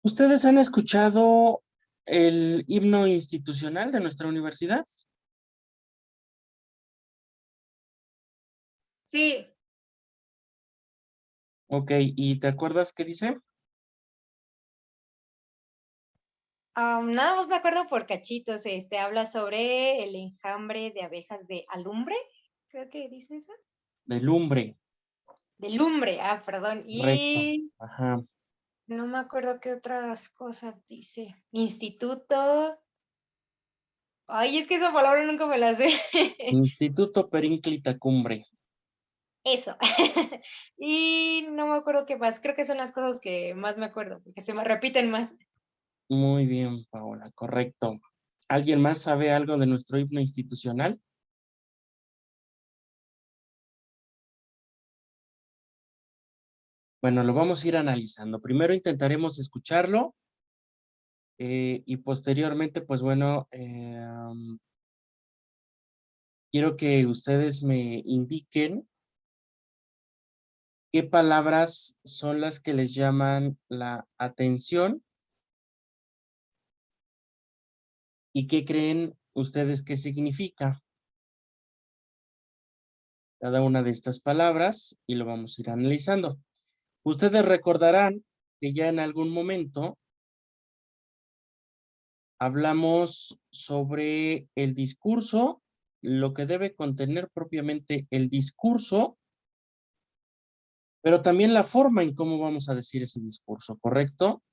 ¿Ustedes han escuchado el himno institucional de nuestra universidad? Sí, Ok, ¿y te acuerdas qué dice? nada más me acuerdo por cachitos, habla sobre el enjambre de abejas de alumbre, creo que dice eso. De lumbre, De lumbre, perdón, correcto. y Ajá. no me acuerdo qué otras cosas dice. Instituto. Ay, es que esa palabra nunca me la sé. Instituto Perínclita Cumbre. Eso. Y no me acuerdo qué más, creo que son las cosas que más me acuerdo, porque se me repiten más. Muy bien, Paola, correcto. ¿Alguien más sabe algo de nuestro himno institucional? Bueno, lo vamos a ir analizando. Primero intentaremos escucharlo y posteriormente, pues bueno, quiero que ustedes me indiquen qué palabras son las que les llaman la atención y qué creen ustedes que significa cada una de estas palabras y lo vamos a ir analizando. Ustedes recordarán que ya en algún momento hablamos sobre el discurso, lo que debe contener propiamente el discurso, pero también la forma en cómo vamos a decir ese discurso, ¿correcto?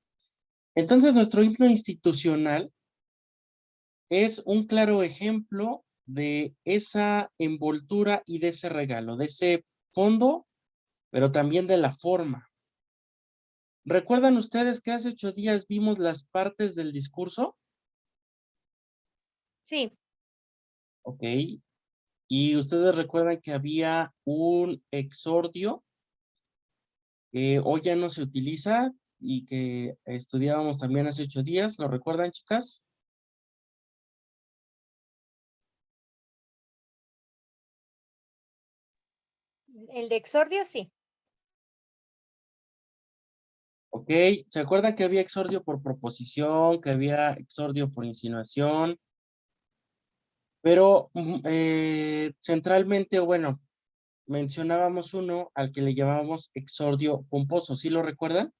Entonces, nuestro himno institucional es un claro ejemplo de esa envoltura y de ese regalo, de ese fondo, pero también de la forma. ¿Recuerdan ustedes que hace 8 días vimos las partes del discurso? Sí, Ok. Y ustedes recuerdan que había un exordio que hoy ya no se utiliza y que estudiábamos también hace 8 días. ¿Lo recuerdan, chicas? el de exordio sí. Ok. ¿Se acuerdan que había exordio por proposición, que había exordio por insinuación? Pero centralmente, o bueno, mencionábamos uno al que le llamábamos exordio pomposo, ¿sí lo recuerdan?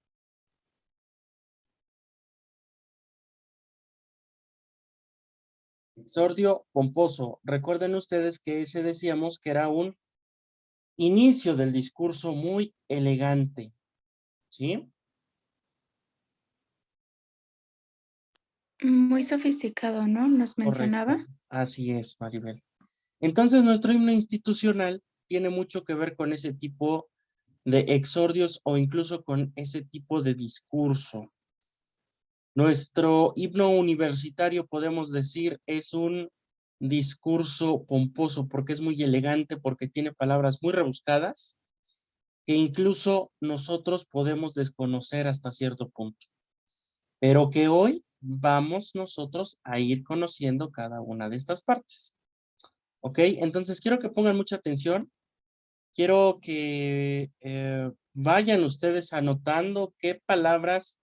Exordio pomposo. Recuerden ustedes que ese decíamos que era un inicio del discurso muy elegante, ¿sí? Muy sofisticado, ¿no? Nos Correcto. mencionaba. Así es, Maribel. Entonces, nuestro himno institucional tiene mucho que ver con ese tipo de exordios o incluso con ese tipo de discurso. Nuestro himno universitario, podemos decir, es un discurso pomposo porque es muy elegante, porque tiene palabras muy rebuscadas que incluso nosotros podemos desconocer hasta cierto punto, pero que hoy vamos nosotros a ir conociendo cada una de estas partes. ¿Ok? Entonces quiero que pongan mucha atención. Quiero que vayan ustedes anotando qué palabras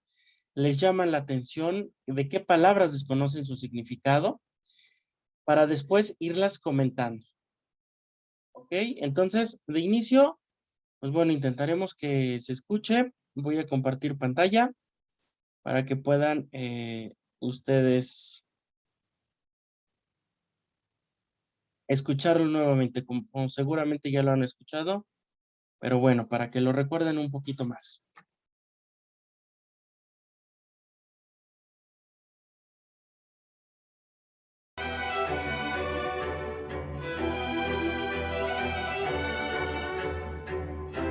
les llaman la atención, de qué palabras desconocen su significado, para después irlas comentando. ¿Ok? Entonces, de inicio, pues bueno, intentaremos que se escuche. Voy a compartir pantalla para que puedan ustedes escucharlo nuevamente, como seguramente ya lo han escuchado, pero bueno, para que lo recuerden un poquito más.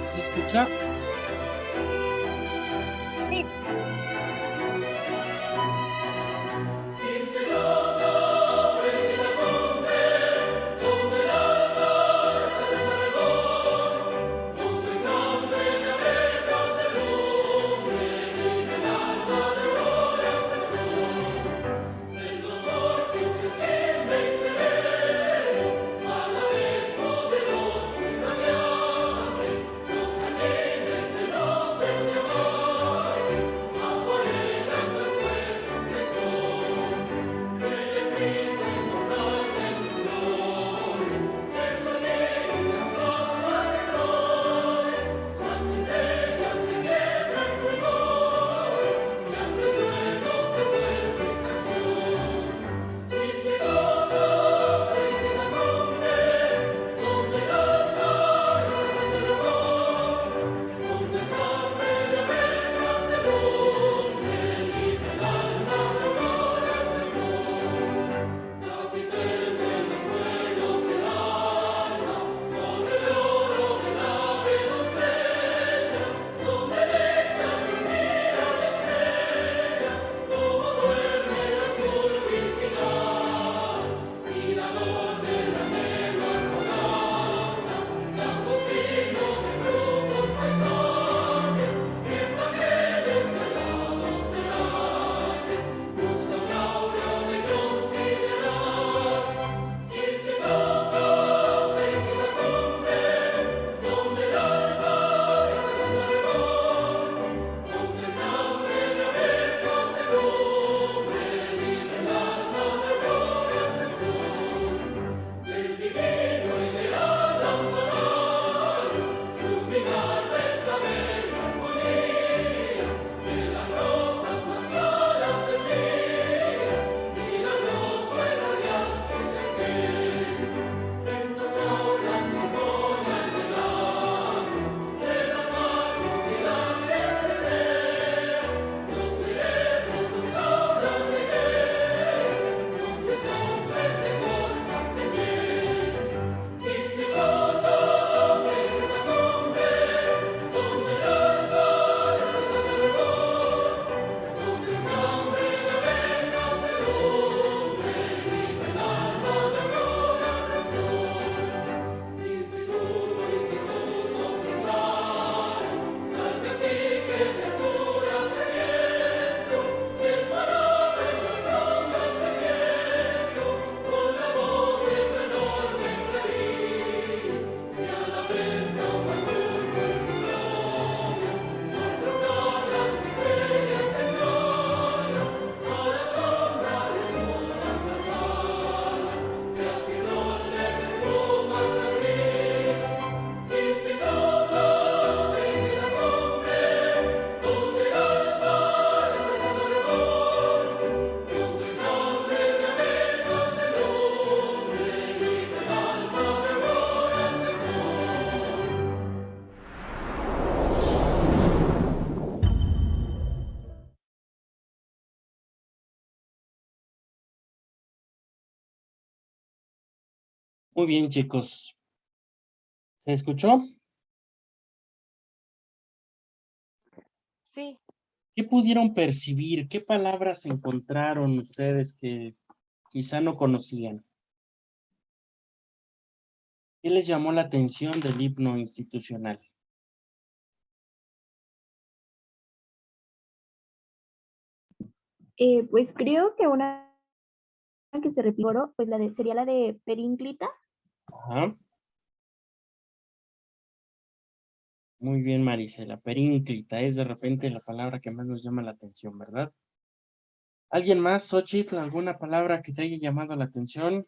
¿Se escucha? Sí. Muy bien, chicos. ¿Se escuchó? Sí, ¿Qué pudieron percibir? ¿Qué palabras encontraron ustedes que quizá no conocían? ¿Qué les llamó la atención del himno institucional? Pues creo que una que se repite, pues sería la de Perínclita. Ajá. Muy bien, Marisela. Perínclita es de repente la palabra que más nos llama la atención, ¿verdad? ¿Alguien más, Xochitl, alguna palabra que te haya llamado la atención?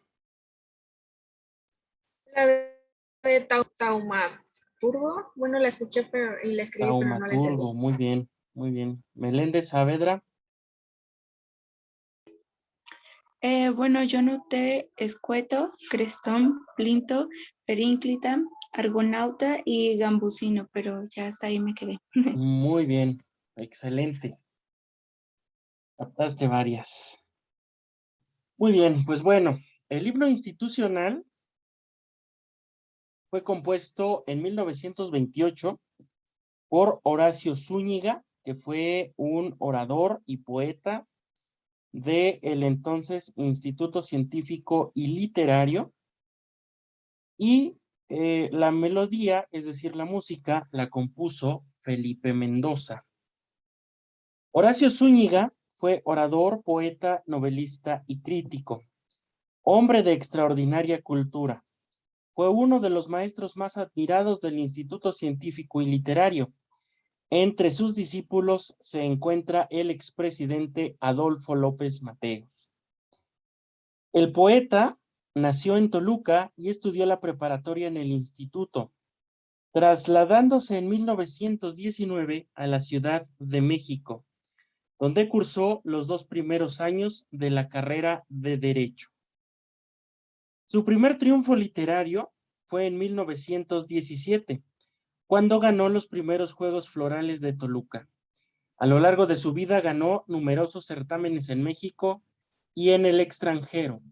La de taumaturgo, bueno, la escuché pero, y la escribí, pero no la entendí. Taumaturgo, muy bien, muy bien. Meléndez Saavedra, Bueno, yo noté escueto, crestón, plinto, perínclita, argonauta y gambusino, pero ya hasta ahí me quedé. muy bien, excelente. Captaste varias. Muy bien, pues bueno, el himno institucional fue compuesto en 1928 por Horacio Zúñiga, que fue un orador y poeta del entonces Instituto Científico y Literario, y la melodía, es decir, la música, la compuso Felipe Mendoza. Horacio Zúñiga fue orador, poeta, novelista y crítico, hombre de extraordinaria cultura. Fue uno de los maestros más admirados del Instituto Científico y Literario. Entre sus discípulos se encuentra el expresidente Adolfo López Mateos. El poeta nació en Toluca y estudió la preparatoria en el instituto, trasladándose en 1919 a la Ciudad de México, donde cursó los 2 primeros años de la carrera de Derecho. Su primer triunfo literario fue en 1917, cuando ganó los primeros Juegos Florales de Toluca. A lo largo de su vida ganó numerosos certámenes en México y en el extranjero.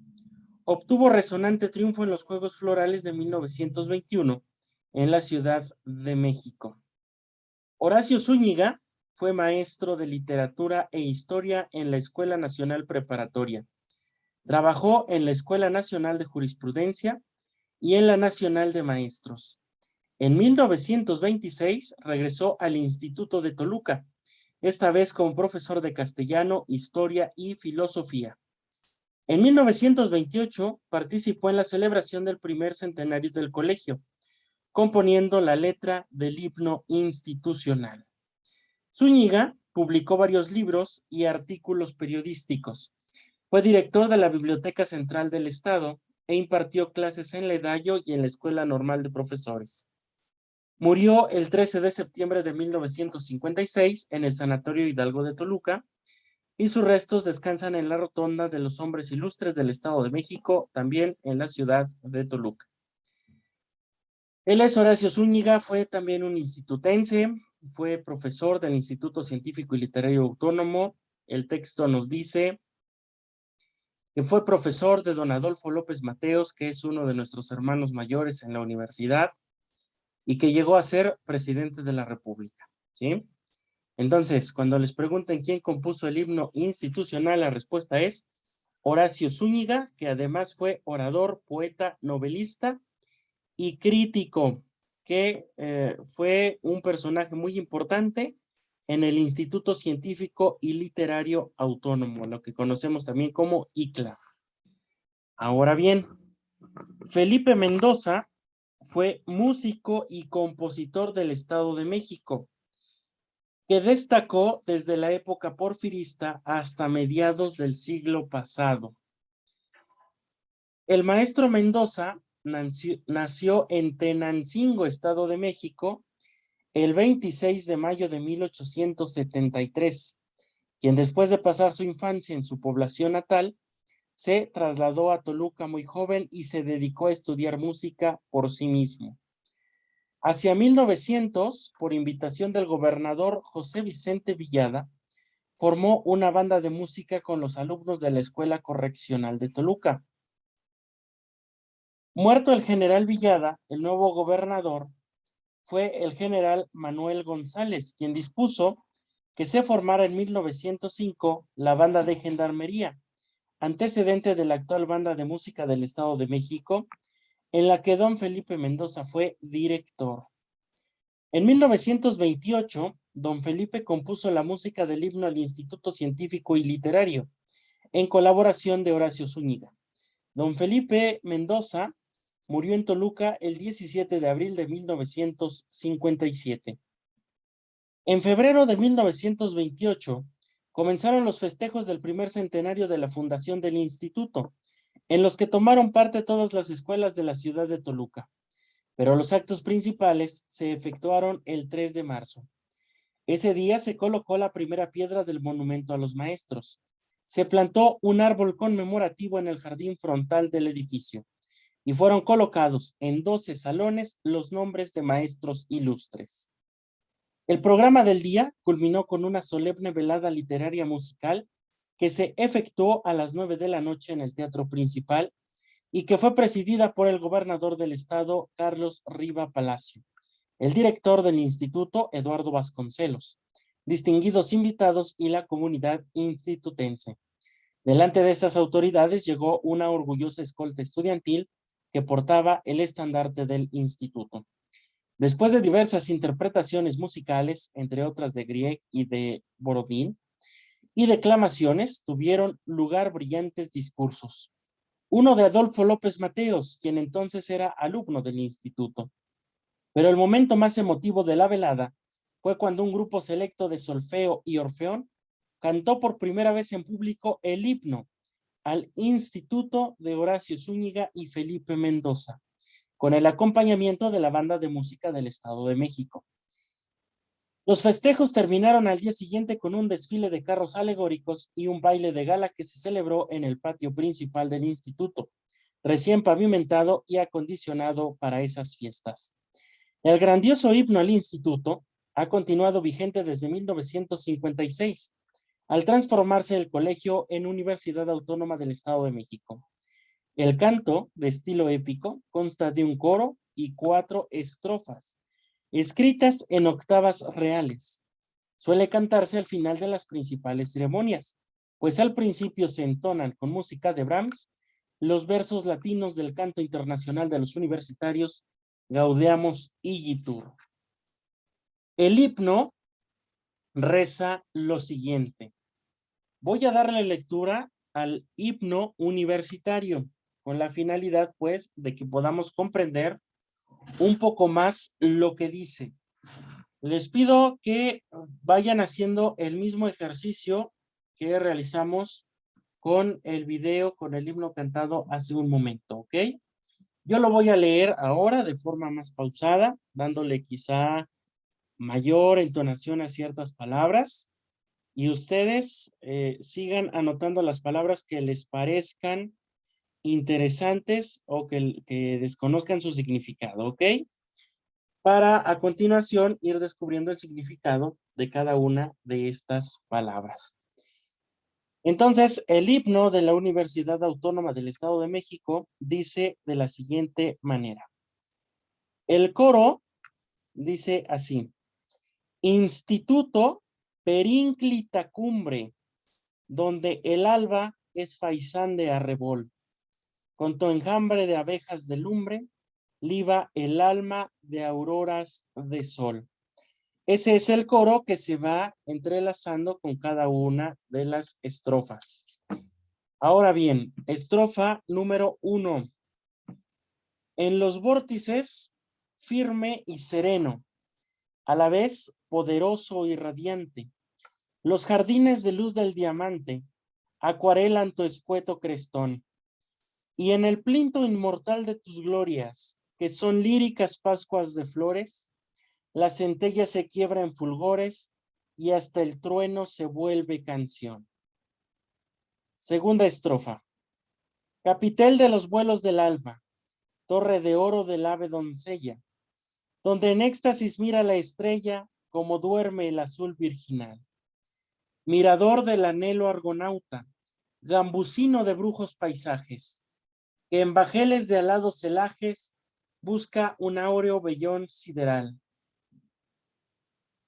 Obtuvo resonante triunfo en los Juegos Florales de 1921 en la Ciudad de México. Horacio Zúñiga fue maestro de literatura e historia en la Escuela Nacional Preparatoria. Trabajó en la Escuela Nacional de Jurisprudencia y en la Nacional de Maestros. En 1926 regresó al Instituto de Toluca, esta vez como profesor de castellano, historia y filosofía. En 1928 participó en la celebración del primer centenario del colegio, componiendo la letra del himno institucional. Zúñiga publicó varios libros y artículos periodísticos. Fue director de la Biblioteca Central del Estado e impartió clases en la EDAYO y en la Escuela Normal de Profesores. Murió el 13 de septiembre de 1956 en el Sanatorio Hidalgo de Toluca, y sus restos descansan en la Rotonda de los Hombres Ilustres del Estado de México, también en la ciudad de Toluca. Él es Horacio Zúñiga, fue también un institutense, fue profesor del Instituto Científico y Literario Autónomo. El texto nos dice que fue profesor de don Adolfo López Mateos, que es uno de nuestros hermanos mayores en la universidad, y que llegó a ser presidente de la República, ¿sí? Entonces, cuando les pregunten quién compuso el himno institucional, la respuesta es Horacio Zúñiga, que además fue orador, poeta, novelista y crítico, que fue un personaje muy importante en el Instituto Científico y Literario Autónomo, lo que conocemos también como ICLA. Ahora bien, Felipe Mendoza fue músico y compositor del Estado de México, que destacó desde la época porfirista hasta mediados del siglo pasado. El maestro Mendoza nació en Tenancingo, Estado de México, el 26 de mayo de 1873, quien después de pasar su infancia en su población natal, se trasladó a Toluca muy joven y se dedicó a estudiar música por sí mismo. Hacia 1900, por invitación del gobernador José Vicente Villada, formó una banda de música con los alumnos de la Escuela Correccional de Toluca. Muerto el general Villada, el nuevo gobernador fue el general Manuel González, quien dispuso que se formara en 1905 la banda de gendarmería, antecedente de la actual banda de música del Estado de México, en la que don Felipe Mendoza fue director. En 1928, don Felipe compuso la música del himno al Instituto Científico y Literario, en colaboración de Horacio Zúñiga. Don Felipe Mendoza murió en Toluca el 17 de abril de 1957. En febrero de 1928, comenzaron los festejos del primer centenario de la fundación del instituto, en los que tomaron parte todas las escuelas de la ciudad de Toluca. Pero los actos principales se efectuaron el 3 de marzo. Ese día se colocó la primera piedra del monumento a los maestros. Se plantó un árbol conmemorativo en el jardín frontal del edificio y fueron colocados en 12 salones los nombres de maestros ilustres. El programa del día culminó con una solemne velada literaria musical que se efectuó a las 9 de la noche en el Teatro Principal y que fue presidida por el gobernador del estado, Carlos Riva Palacio, el director del instituto, Eduardo Vasconcelos, distinguidos invitados y la comunidad institutense. Delante de estas autoridades llegó una orgullosa escolta estudiantil que portaba el estandarte del instituto. Después de diversas interpretaciones musicales, entre otras de Grieg y de Borodín, y declamaciones, tuvieron lugar brillantes discursos. Uno de Adolfo López Mateos, quien entonces era alumno del instituto. Pero el momento más emotivo de la velada fue cuando un grupo selecto de solfeo y orfeón cantó por primera vez en público el himno al Instituto de Horacio Zúñiga y Felipe Mendoza, con el acompañamiento de la Banda de Música del Estado de México. Los festejos terminaron al día siguiente con un desfile de carros alegóricos y un baile de gala que se celebró en el patio principal del instituto, recién pavimentado y acondicionado para esas fiestas. El grandioso himno al instituto ha continuado vigente desde 1956, al transformarse el colegio en Universidad Autónoma del Estado de México. El canto, de estilo épico, consta de un coro y 4 estrofas, escritas en octavas reales. Suele cantarse al final de las principales ceremonias, pues al principio se entonan con música de Brahms los versos latinos del canto internacional de los universitarios Gaudeamus Igitur. El himno reza lo siguiente. Voy a darle lectura al himno universitario, con la finalidad, pues, de que podamos comprender un poco más lo que dice. Les pido que vayan haciendo el mismo ejercicio que realizamos con el video, con el himno cantado hace un momento, ¿ok? Yo lo voy a leer ahora de forma más pausada, dándole quizá mayor entonación a ciertas palabras, y ustedes sigan anotando las palabras que les parezcan interesantes o que desconozcan su significado, ¿ok? Para a continuación ir descubriendo el significado de cada una de estas palabras. Entonces, el himno de la Universidad Autónoma del Estado de México dice de la siguiente manera. El coro dice así. Instituto Perínclita Cumbre, donde el alba es faisán de arrebol. Con tu enjambre de abejas de lumbre, liba el alma de auroras de sol. Ese es el coro que se va entrelazando con cada una de las estrofas. Ahora bien, estrofa número 1. En los vórtices, firme y sereno, a la vez poderoso y radiante, los jardines de luz del diamante acuarelan tu escueto crestón. Y en el plinto inmortal de tus glorias, que son líricas pascuas de flores, la centella se quiebra en fulgores y hasta el trueno se vuelve canción. Segunda estrofa. Capitel de los vuelos del alba, torre de oro del ave doncella, donde en éxtasis mira la estrella como duerme el azul virginal. Mirador del anhelo argonauta, gambusino de brujos paisajes, que en bajeles de alados celajes busca un áureo vellón sideral.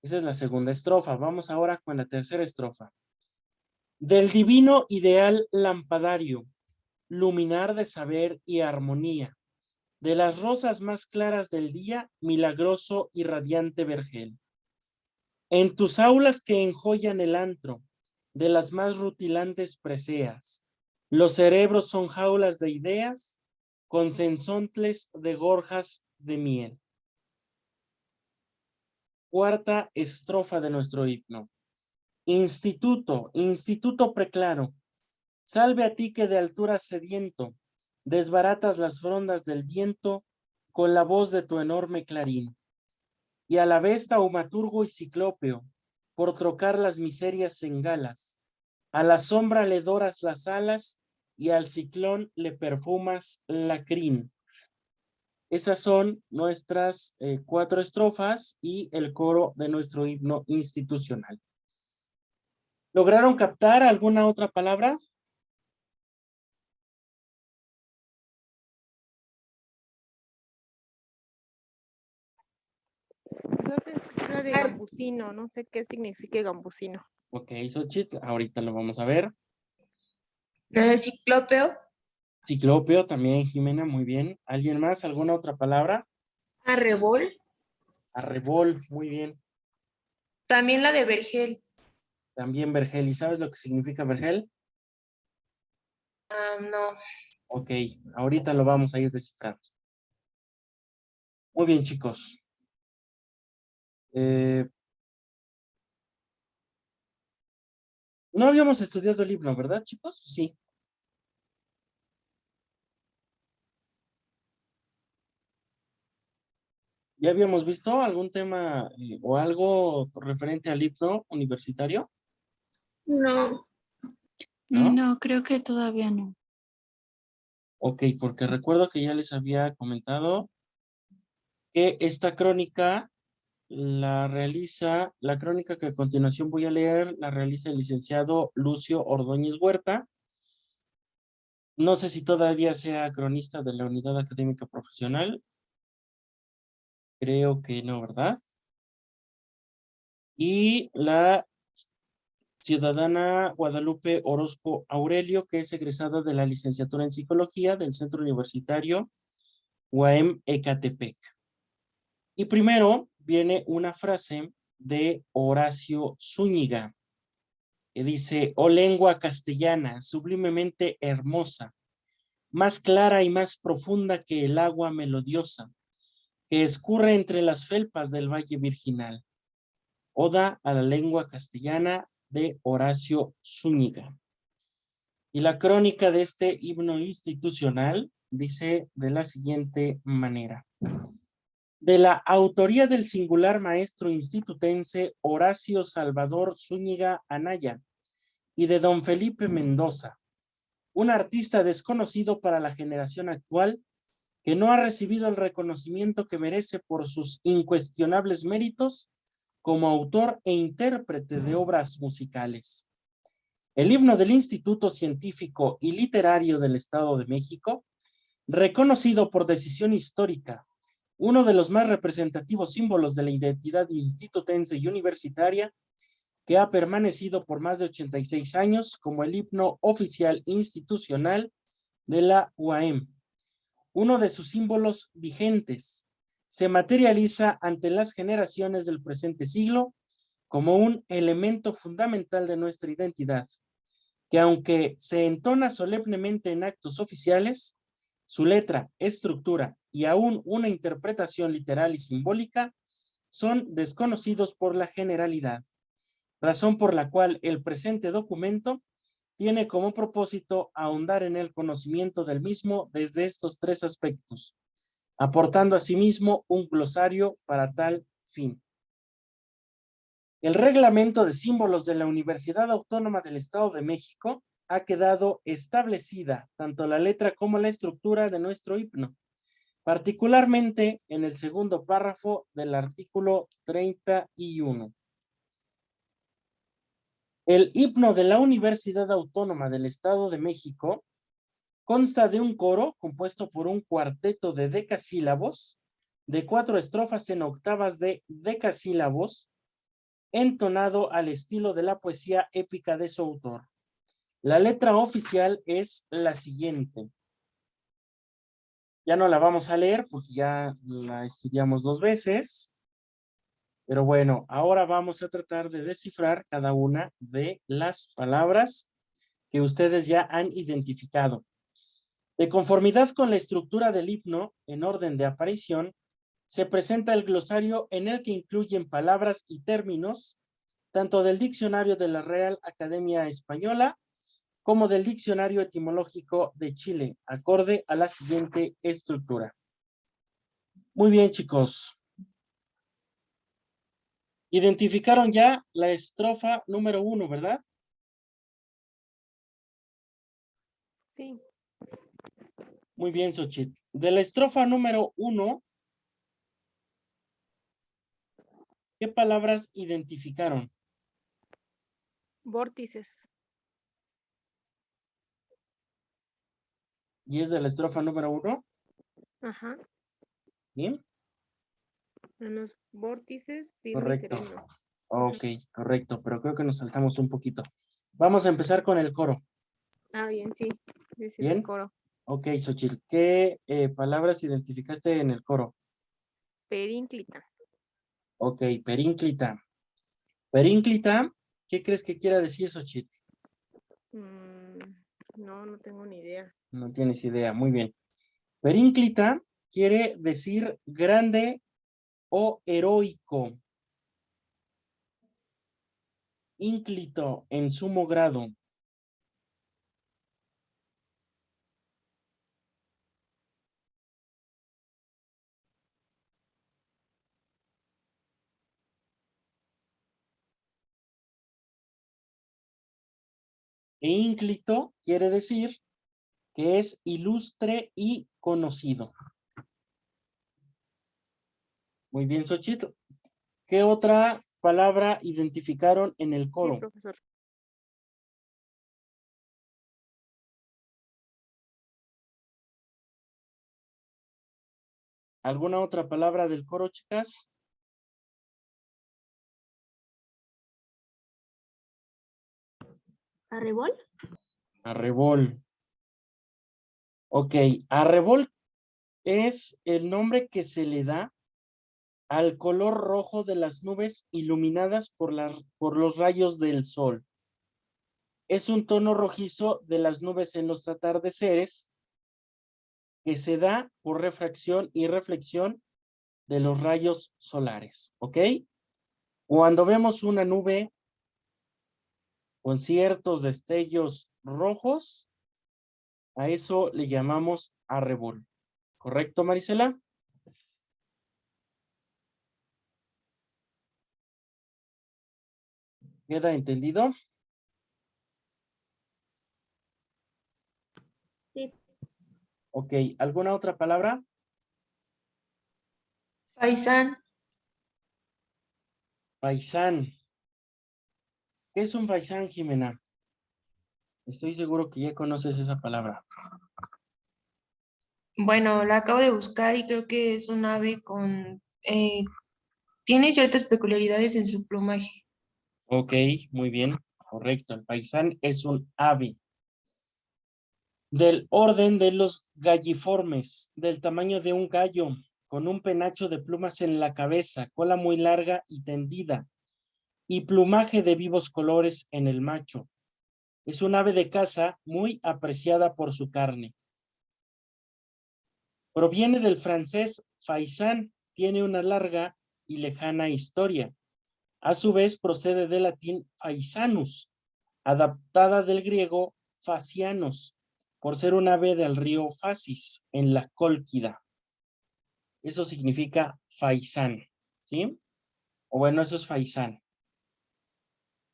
Esa es la segunda estrofa. Vamos ahora con la tercera estrofa. Del divino ideal lampadario, luminar de saber y armonía, de las rosas más claras del día, milagroso y radiante vergel. En tus aulas que enjollan el antro, de las más rutilantes preseas, los cerebros son jaulas de ideas, con sensontles de gorjas de miel. Cuarta estrofa de nuestro himno. Instituto, instituto preclaro, salve a ti que de altura sediento, desbaratas las frondas del viento con la voz de tu enorme clarín. Y a la vez taumaturgo y ciclópeo, por trocar las miserias en galas, a la sombra le doras las alas y al ciclón le perfumas la crin. Esas son nuestras 4 estrofas y el coro de nuestro himno institucional. ¿Lograron captar alguna otra palabra? Creo que es una de gambusino, no sé qué significa gambusino. Ok, Xochitl, ahorita lo vamos a ver. Ciclópeo. Ciclópeo también, Jimena, muy bien. ¿Alguien más? ¿Alguna otra palabra? Arrebol. Arrebol, muy bien. También la de vergel. También vergel. ¿Y sabes lo que significa vergel? No. Ok, ahorita lo vamos a ir descifrando. Muy bien, chicos. No habíamos estudiado el himno, ¿verdad, chicos? Sí. ¿Ya habíamos visto algún tema o algo referente al himno universitario? No. ¿No? No, creo que todavía no. Ok, porque recuerdo que ya les había comentado que esta crónica la crónica que a continuación voy a leer, la realiza el licenciado Lucio Ordóñez Huerta. No sé si todavía sea cronista de la Unidad Académica Profesional. Creo que no, ¿verdad? Y la ciudadana Guadalupe Orozco Aurelio, que es egresada de la licenciatura en Psicología del Centro Universitario UAM Ecatepec. Y primero viene una frase de Horacio Zúñiga, que dice: oh lengua castellana, sublimemente hermosa, más clara y más profunda que el agua melodiosa, que escurre entre las felpas del Valle Virginal. Oda a la lengua castellana de Horacio Zúñiga. Y la crónica de este himno institucional dice de la siguiente manera: de la autoría del singular maestro institutense Horacio Salvador Zúñiga Anaya y de don Felipe Mendoza, un artista desconocido para la generación actual que no ha recibido el reconocimiento que merece por sus incuestionables méritos como autor e intérprete de obras musicales. El himno del Instituto Científico y Literario del Estado de México, reconocido por decisión histórica, uno de los más representativos símbolos de la identidad institutense y universitaria, que ha permanecido por más de 86 años como el himno oficial institucional de la UAM. Uno de sus símbolos vigentes se materializa ante las generaciones del presente siglo como un elemento fundamental de nuestra identidad, que aunque se entona solemnemente en actos oficiales, su letra, estructura y aún una interpretación literal y simbólica son desconocidos por la generalidad, razón por la cual el presente documento tiene como propósito ahondar en el conocimiento del mismo desde estos 3 aspectos, aportando asimismo un glosario para tal fin. El reglamento de símbolos de la Universidad Autónoma del Estado de México ha quedado establecida tanto la letra como la estructura de nuestro himno, particularmente en el segundo párrafo del artículo 31. El himno de la Universidad Autónoma del Estado de México Consta de un coro compuesto por un cuarteto de decasílabos, de 4 estrofas en octavas de decasílabos, entonado al estilo de la poesía épica de su autor. La letra oficial es la siguiente. Ya no la vamos a leer porque ya la estudiamos 2 veces. Pero bueno, ahora vamos a tratar de descifrar cada una de las palabras que ustedes ya han identificado. De conformidad con la estructura del himno, en orden de aparición, se presenta el glosario en el que incluyen palabras y términos, tanto del diccionario de la Real Academia Española, como del diccionario etimológico de Chile, acorde a la siguiente estructura. Muy bien, chicos. Identificaron ya la estrofa número 1, ¿verdad? Sí. Muy bien, Xochitl. De la estrofa número 1, ¿qué palabras identificaron? Vórtices. Y es de la estrofa número 1. Ajá. Bien, En los vórtices, firme y correcto. sereno. Ok, correcto, pero creo que nos saltamos un poquito. Vamos a empezar con el coro. Ah, bien, sí. Dice Bien. el coro. Ok, Xochitl, ¿qué palabras identificaste en el coro? Perínclita. Ok, perínclita. Perínclita, ¿qué crees que quiera decir, Xochitl? No, no tengo ni idea. No tienes idea, muy bien. Perínclita quiere decir grande o heroico. Ínclito en sumo grado. E ínclito quiere decir que es ilustre y conocido. Muy bien, Xochitl. ¿Qué otra palabra identificaron en el Sí, coro? profesor. ¿Alguna otra palabra del coro, chicas? ¿Arrebol? Arrebol. Ok, arrebol es el nombre que se le da al color rojo de las nubes iluminadas por los rayos del sol. Es un tono rojizo de las nubes en los atardeceres que se da por refracción y reflexión de los rayos solares, ¿ok? Cuando vemos una nube con ciertos destellos rojos, a eso le llamamos arrebol. ¿Correcto, Marisela? ¿Queda entendido? Sí. Ok, ¿alguna otra palabra? Faisán. Faisán. ¿Qué es un faisán, Jimena? Estoy seguro que ya conoces esa palabra. Bueno, la acabo de buscar y creo que es un ave con... tiene ciertas peculiaridades en su plumaje. Ok, muy bien, correcto. El faisán es un ave del orden de los galliformes, del tamaño de un gallo, con un penacho de plumas en la cabeza, cola muy larga y tendida, y plumaje de vivos colores en el macho. Es un ave de caza muy apreciada por su carne. Proviene del francés faisán, tiene una larga y lejana historia. A su vez procede del latín faisanus, adaptada del griego facianos, por ser un ave del río Fasis, en la Cólquida. Eso significa faisán, ¿sí? O bueno, eso es faisán.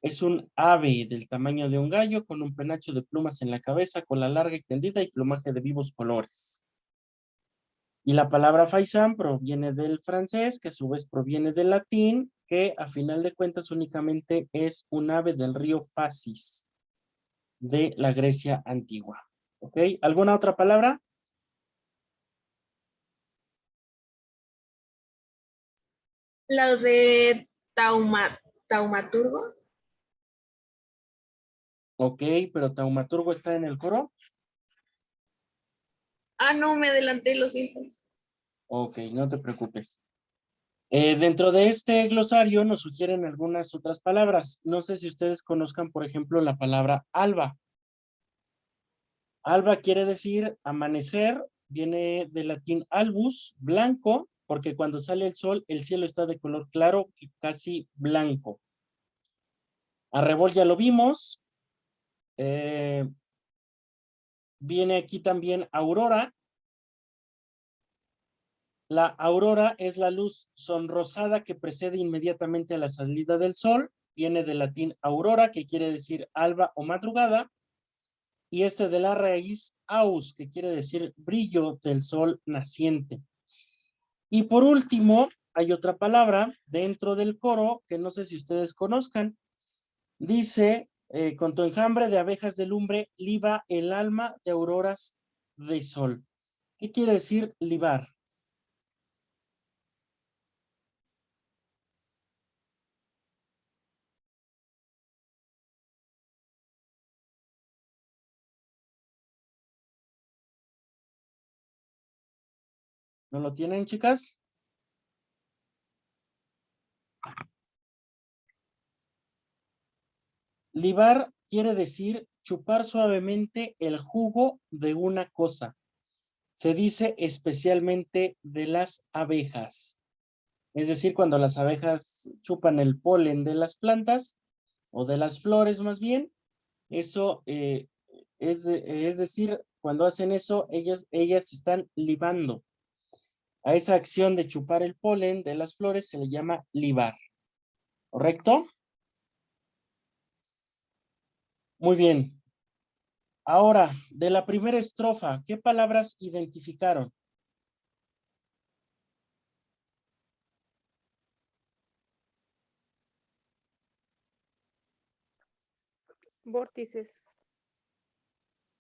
Es un ave del tamaño de un gallo con un penacho de plumas en la cabeza, cola larga y tendida y plumaje de vivos colores. Y la palabra faisán proviene del francés, que a su vez proviene del latín, que a final de cuentas únicamente es un ave del río Fasis de la Grecia antigua. ¿Ok? ¿Alguna otra palabra? La de taumaturgo. Ok, pero taumaturgo está en el coro. Ah, no, me adelanté, lo siento. Ok, no te preocupes. Dentro de este glosario nos sugieren algunas otras palabras. No sé si ustedes conozcan, por ejemplo, la palabra alba. Alba quiere decir amanecer, viene del latín albus, blanco, porque cuando sale el sol, el cielo está de color claro y casi blanco. Arrebol ya lo vimos. Viene aquí también aurora. La aurora es la luz sonrosada que precede inmediatamente a la salida del sol. Viene del latín aurora, que quiere decir alba o madrugada. Y de la raíz aus, que quiere decir brillo del sol naciente. Y por último, hay otra palabra dentro del coro que no sé si ustedes conozcan. Dice, con tu enjambre de abejas de lumbre, liba el alma de auroras de sol. ¿Qué quiere decir libar? ¿No lo tienen, chicas? Libar quiere decir chupar suavemente el jugo de una cosa. Se dice especialmente de las abejas. Es decir, cuando las abejas chupan el polen de las plantas o de las flores más bien, eso es decir, cuando hacen eso, ellas están libando. A esa acción de chupar el polen de las flores se le llama libar. ¿Correcto? Muy bien. Ahora, de la primera estrofa, ¿qué palabras identificaron? Vórtices.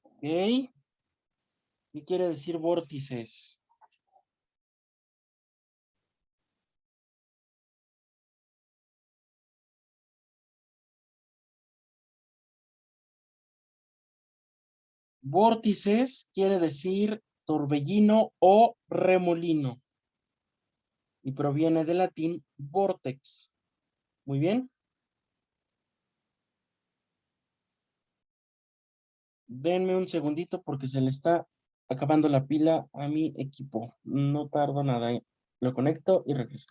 ¿Ok? ¿Qué quiere decir vórtices? Vórtices quiere decir torbellino o remolino. Y proviene del latín vortex. Muy bien. Denme un segundito porque se le está acabando la pila a mi equipo. No tardo nada. Lo conecto y regreso.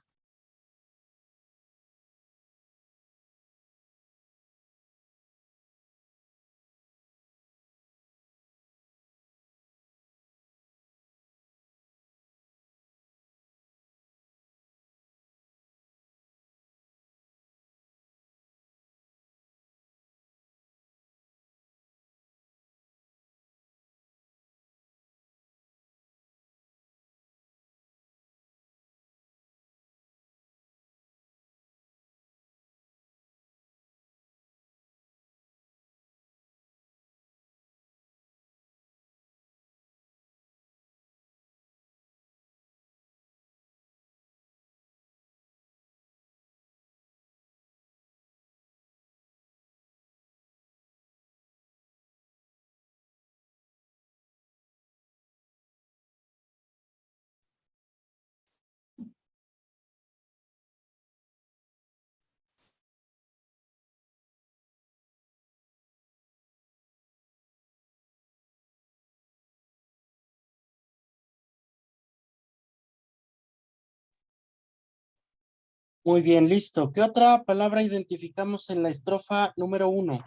Muy bien, listo. ¿Qué otra palabra identificamos en la estrofa número 1?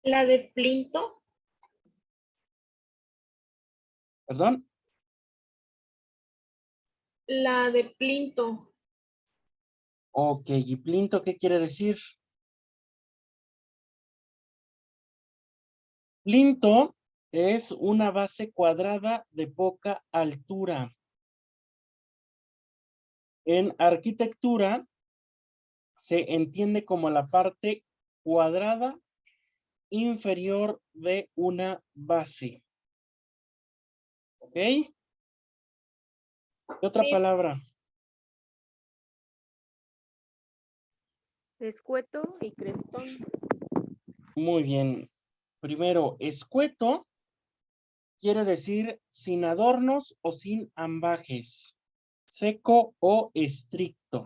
La de plinto. ¿Perdón? La de plinto. Ok, ¿y plinto qué quiere decir? Plinto es una base cuadrada de poca altura. En arquitectura se entiende como la parte cuadrada inferior de una base. ¿Ok? ¿Qué otra Sí. palabra? Escueto y crestón. Muy bien. Primero, escueto quiere decir sin adornos o sin ambajes, seco o estricto.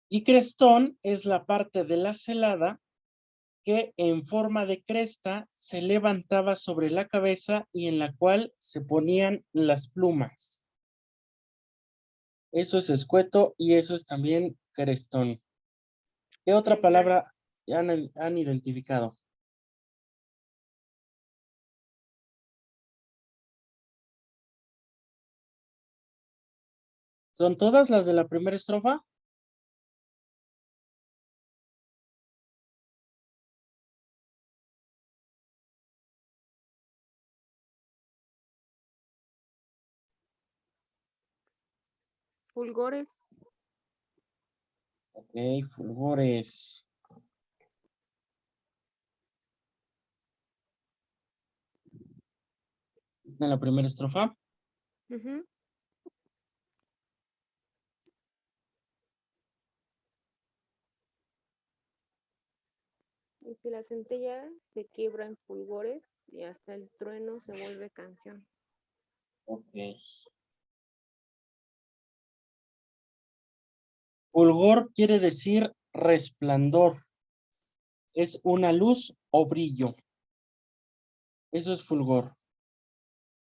Y crestón es la parte de la celada que en forma de cresta se levantaba sobre la cabeza y en la cual se ponían las plumas. Eso es escueto y eso es también crestón. ¿Qué otra palabra han identificado? ¿Son todas las de la primera estrofa? Fulgores. Ok, fulgores. ¿Está en la primera estrofa? Ujú. Y si la centella se quiebra en fulgores y hasta el trueno se vuelve canción. Ok. Fulgor quiere decir resplandor. Es una luz o brillo. Eso es fulgor.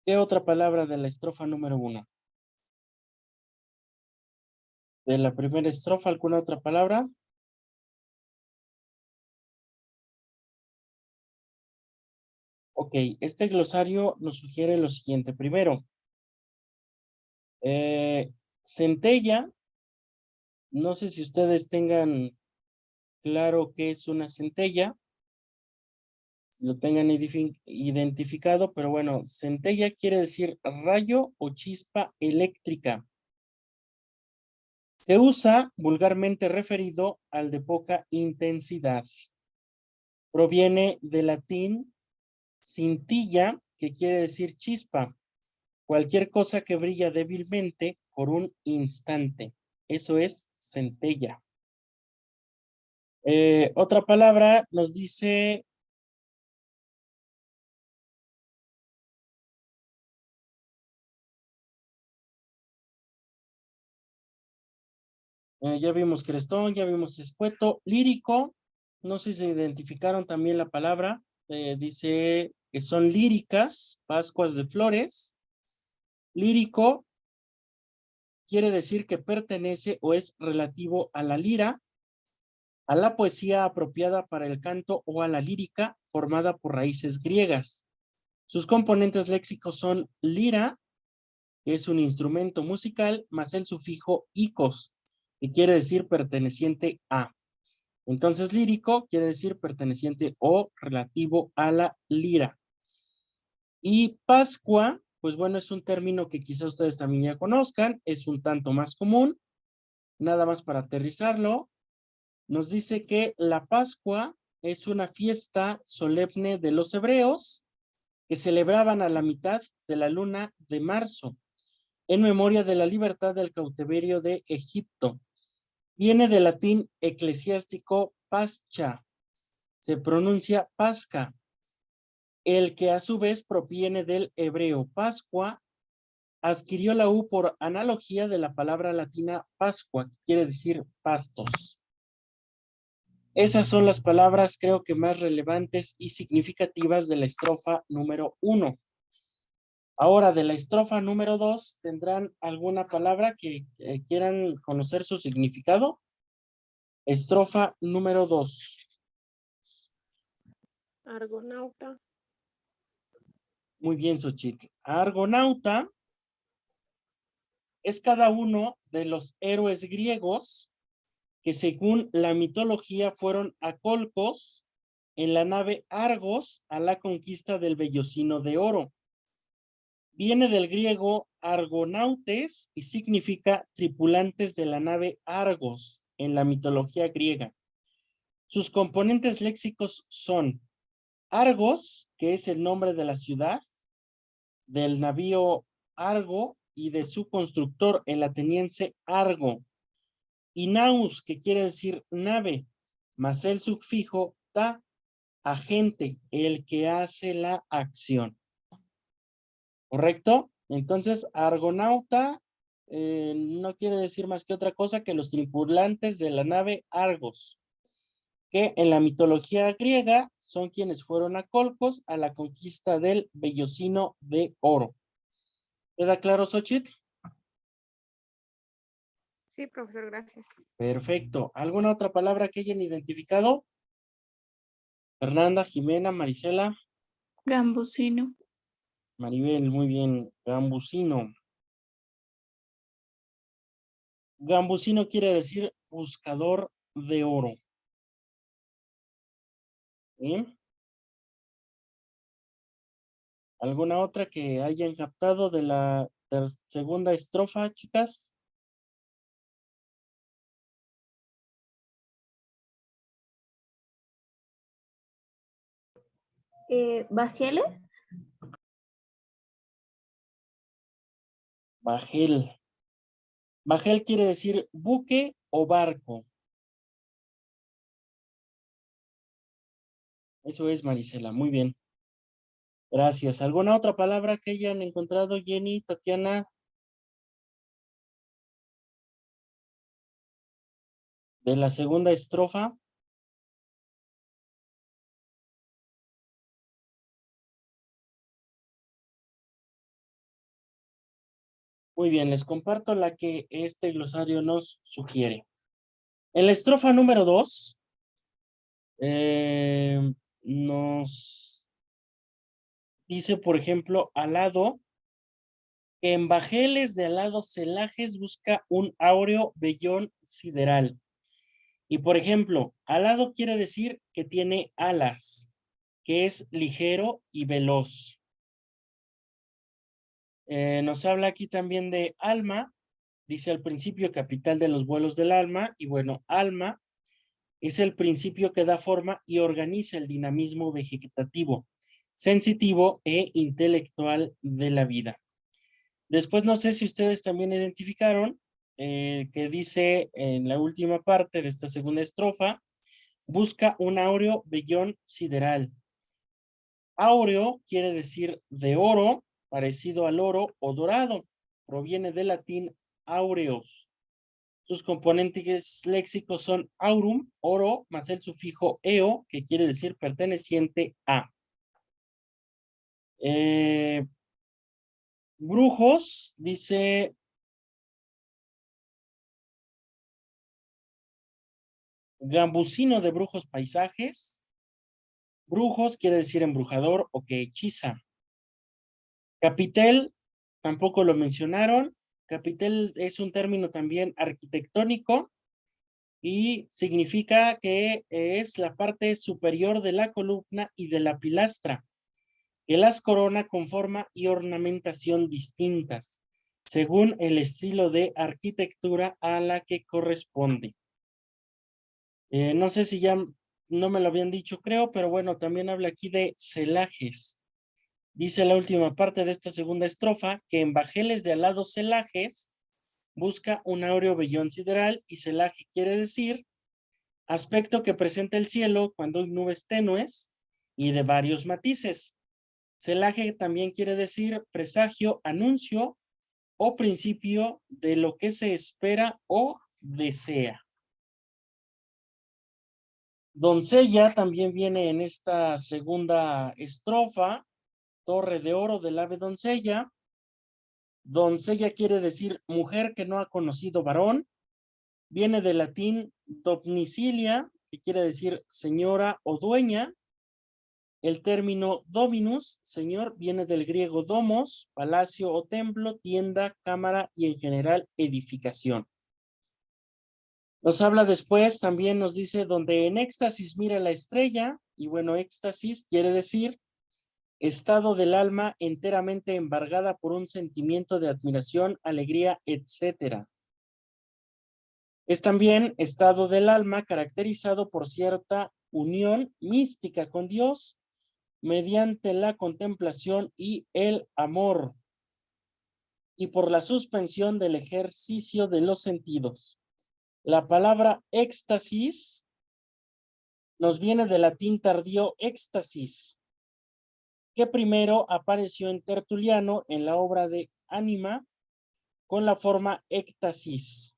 ¿Qué otra palabra de la estrofa número 1? De la primera estrofa, ¿alguna otra palabra? Ok, este glosario nos sugiere lo siguiente. Primero, centella. No sé si ustedes tengan claro qué es una centella. Lo tengan identificado, pero bueno, centella quiere decir rayo o chispa eléctrica. Se usa vulgarmente referido al de poca intensidad. Proviene del latín scintilla, que quiere decir chispa. Cualquier cosa que brilla débilmente por un instante. Eso es centella. Otra palabra nos dice ya vimos crestón, ya vimos escueto, lírico. No sé si identificaron también la palabra. Dice que son líricas, pascuas de flores. Lírico quiere decir que pertenece o es relativo a la lira, a la poesía apropiada para el canto o a la lírica formada por raíces griegas. Sus componentes léxicos son lira, que es un instrumento musical, más el sufijo icos, que quiere decir perteneciente a. Entonces, lírico quiere decir perteneciente o relativo a la lira. Y Pascua, pues bueno, es un término que quizá ustedes también ya conozcan, es un tanto más común. Nada más para aterrizarlo, nos dice que la Pascua es una fiesta solemne de los hebreos que celebraban a la mitad de la luna de marzo, en memoria de la libertad del cautiverio de Egipto. Viene del latín eclesiástico pascha, se pronuncia Pasca, el que a su vez proviene del hebreo Pascua, adquirió la U por analogía de la palabra latina Pascua, que quiere decir pastos. Esas son las palabras creo que más relevantes y significativas de la estrofa número 1. Ahora, de la estrofa número 2, ¿tendrán alguna palabra que quieran conocer su significado? Estrofa número 2. Argonauta. Muy bien, Xochitl. Argonauta es cada uno de los héroes griegos que según la mitología fueron acolcos en la nave Argos a la conquista del Vellocino de Oro. Viene del griego argonautes y significa tripulantes de la nave Argos en la mitología griega. Sus componentes léxicos son Argos, que es el nombre de la ciudad, del navío Argo y de su constructor, el ateniense Argo. Y naus, que quiere decir nave, más el sufijo ta, agente, el que hace la acción. ¿Correcto? Entonces, argonauta no quiere decir más que otra cosa que los tripulantes de la nave Argos, que en la mitología griega son quienes fueron a Colcos a la conquista del vellocino de oro. ¿Queda claro, Xochitl? Sí, profesor, gracias. Perfecto. ¿Alguna otra palabra que hayan identificado? Fernanda, Jimena, Marisela, Gambusino. Maribel, muy bien. Gambusino. Gambusino quiere decir buscador de oro. ¿Sí? ¿Alguna otra que hayan captado de la segunda estrofa, chicas? ¿Bajeles? Bajel. Bajel quiere decir buque o barco. Eso es, Marisela. Muy bien. Gracias. ¿Alguna otra palabra que hayan encontrado, Jenny, Tatiana? De la segunda estrofa. Muy bien, les comparto la que este glosario nos sugiere. En la estrofa número 2, nos dice, por ejemplo, alado, que en bajeles de alados celajes busca un áureo vellón sideral. Y por ejemplo, alado quiere decir que tiene alas, que es ligero y veloz. Nos habla aquí también de alma, dice al principio capital de los vuelos del alma, y bueno, alma es el principio que da forma y organiza el dinamismo vegetativo, sensitivo e intelectual de la vida. Después no sé si ustedes también identificaron que dice en la última parte de esta segunda estrofa, busca un áureo vellón sideral. Áureo quiere decir de oro, parecido al oro o dorado. Proviene del latín aureus. Sus componentes léxicos son aurum, oro, más el sufijo eo, que quiere decir perteneciente a. Brujos, dice gambusino de brujos paisajes. Brujos quiere decir embrujador o que hechiza. Capitel, tampoco lo mencionaron. Capitel es un término también arquitectónico y significa que es la parte superior de la columna y de la pilastra, que las corona con forma y ornamentación distintas, según el estilo de arquitectura a la que corresponde. No sé si ya no me lo habían dicho, creo, pero bueno, también habla aquí de celajes. Dice la última parte de esta segunda estrofa que en bajeles de alados celajes busca un áureo vellón sideral, y celaje quiere decir aspecto que presenta el cielo cuando hay nubes tenues y de varios matices. Celaje también quiere decir presagio, anuncio o principio de lo que se espera o desea. Doncella también viene en esta segunda estrofa, torre de oro del ave doncella. Doncella quiere decir mujer que no ha conocido varón. Viene del latín domicilia, que quiere decir señora o dueña. El término dominus, señor, viene del griego domos, palacio o templo, tienda, cámara y en general edificación. Nos habla después, también nos dice, donde en éxtasis mira la estrella, y bueno, éxtasis quiere decir estado del alma enteramente embargada por un sentimiento de admiración, alegría, etcétera. Es también estado del alma caracterizado por cierta unión mística con Dios mediante la contemplación y el amor y por la suspensión del ejercicio de los sentidos. La palabra éxtasis nos viene del latín tardío éxtasis, que primero apareció en Tertuliano en la obra de Ánima con la forma éctasis,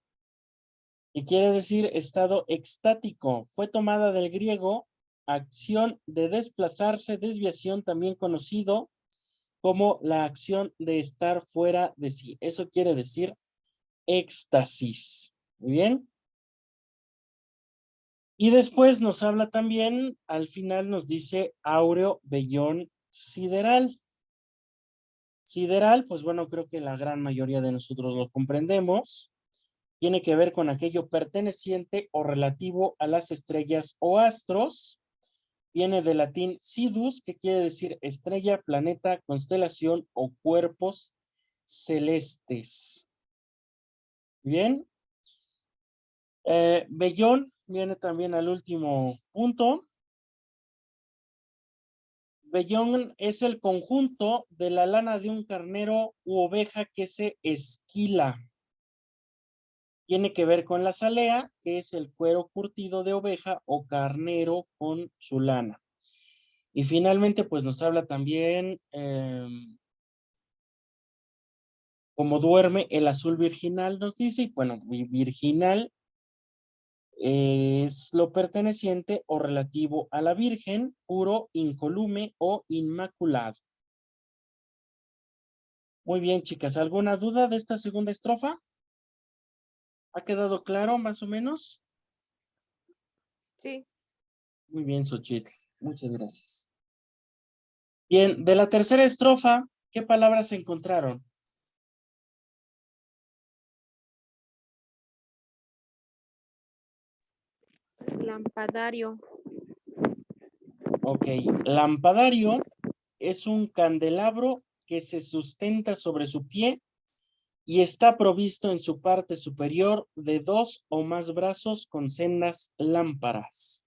y quiere decir estado extático. Fue tomada del griego acción de desplazarse, desviación, también conocido como la acción de estar fuera de sí. Eso quiere decir éxtasis. Muy bien. Y después nos habla también, al final nos dice áureo, vellón, sideral. Sideral, pues bueno, creo que la gran mayoría de nosotros lo comprendemos. Tiene que ver con aquello perteneciente o relativo a las estrellas o astros. Viene del latín sidus, que quiere decir estrella, planeta, constelación o cuerpos celestes. Bien. Vellón viene también al último punto. Vellón es el conjunto de la lana de un carnero u oveja que se esquila. Tiene que ver con la salea, que es el cuero curtido de oveja o carnero con su lana. Y finalmente, pues nos habla también cómo duerme el azul virginal, nos dice, y bueno, virginal es lo perteneciente o relativo a la virgen, puro, incolume o inmaculado. Muy bien, chicas, ¿alguna duda de esta segunda estrofa? ¿Ha quedado claro más o menos? Sí. Muy bien, Xochitl. Muchas gracias. Bien, de la tercera estrofa, ¿qué palabras se encontraron? Lampadario. Ok, lampadario es un candelabro que se sustenta sobre su pie y está provisto en su parte superior de 2 o más brazos con sendas lámparas.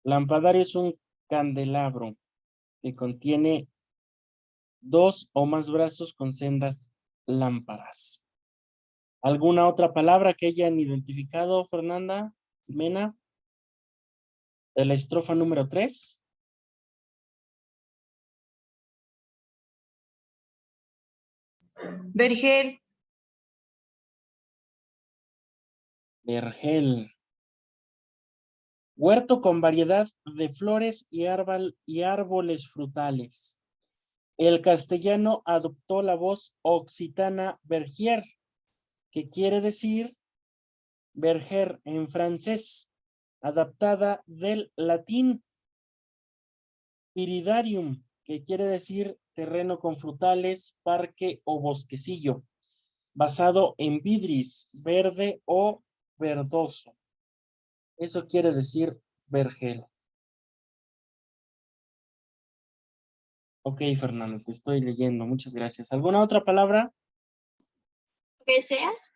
Lampadario es un candelabro que contiene 2 o más brazos con sendas lámparas. ¿Alguna otra palabra que hayan identificado, Fernanda, Jimena, de la estrofa número 3? Vergel. Vergel. Huerto con variedad de flores y árboles frutales. El castellano adoptó la voz occitana vergier, que quiere decir verger en francés, adaptada del latín. Viridarium, que quiere decir terreno con frutales, parque o bosquecillo, basado en vidris, verde o verdoso. Eso quiere decir vergel. Ok, Fernando, te estoy leyendo. Muchas gracias. ¿Alguna otra palabra ¿Deseas?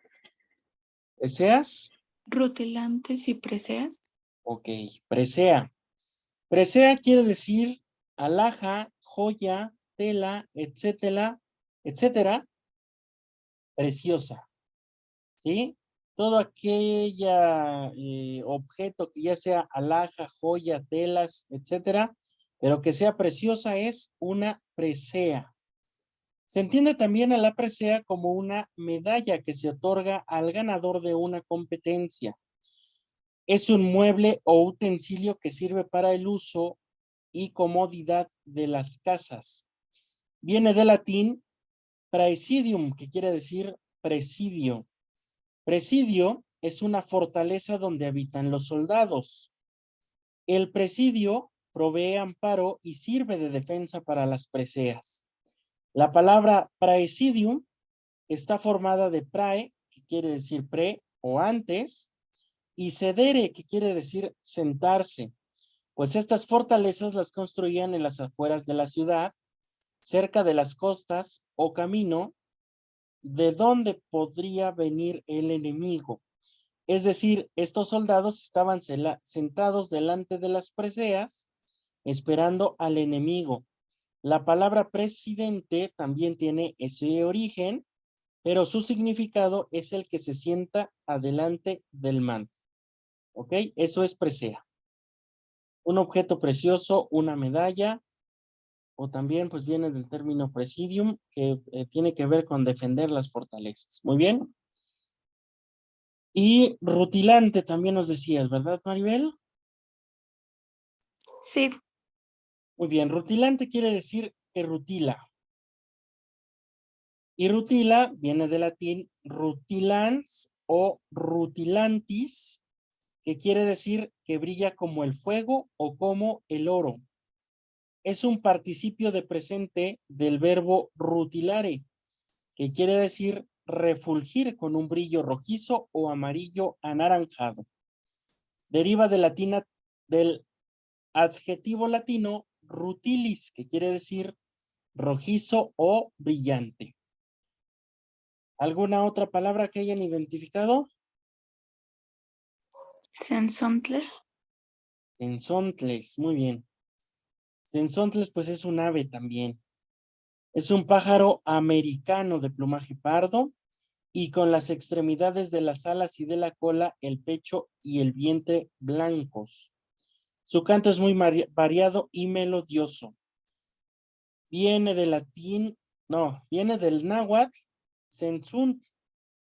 deseas? Rutilantes y preseas. Ok, presea. Presea quiere decir alhaja, joya, tela, etcétera, etcétera, preciosa. ¿Sí? Todo aquella objeto que ya sea alhaja, joya, telas, etcétera, pero que sea preciosa es una presea. Se entiende también a la presea como una medalla que se otorga al ganador de una competencia. Es un mueble o utensilio que sirve para el uso y comodidad de las casas. Viene del latín praesidium, que quiere decir presidio. Presidio es una fortaleza donde habitan los soldados. El presidio provee amparo y sirve de defensa para las preseas. La palabra praesidium está formada de prae, que quiere decir pre o antes, y sedere, que quiere decir sentarse, pues estas fortalezas las construían en las afueras de la ciudad, cerca de las costas o camino, ¿de dónde podría venir el enemigo? Es decir, estos soldados estaban sentados delante de las preseas esperando al enemigo. La palabra presidente también tiene ese origen, pero su significado es el que se sienta adelante del mando. ¿Ok? Eso es presea. Un objeto precioso, una medalla, o también pues viene del término presidium, que tiene que ver con defender las fortalezas. Muy bien. Y rutilante también nos decías, ¿verdad, Maribel? Sí, Muy bien, rutilante quiere decir que rutila. Y rutila viene del latín rutilans o rutilantis, que quiere decir que brilla como el fuego o como el oro. Es un participio de presente del verbo rutilare, que quiere decir refulgir con un brillo rojizo o amarillo anaranjado. Deriva del adjetivo latino rutilis, que quiere decir rojizo o brillante. ¿Alguna otra palabra que hayan identificado? sensontles. Cenzontles, muy bien. Cenzontles, pues es un ave también. Es un pájaro americano de plumaje pardo y con las extremidades de las alas y de la cola, el pecho y el vientre blancos. Su canto es muy variado y melodioso. Viene del latín, no, viene del náhuatl, cenzunt,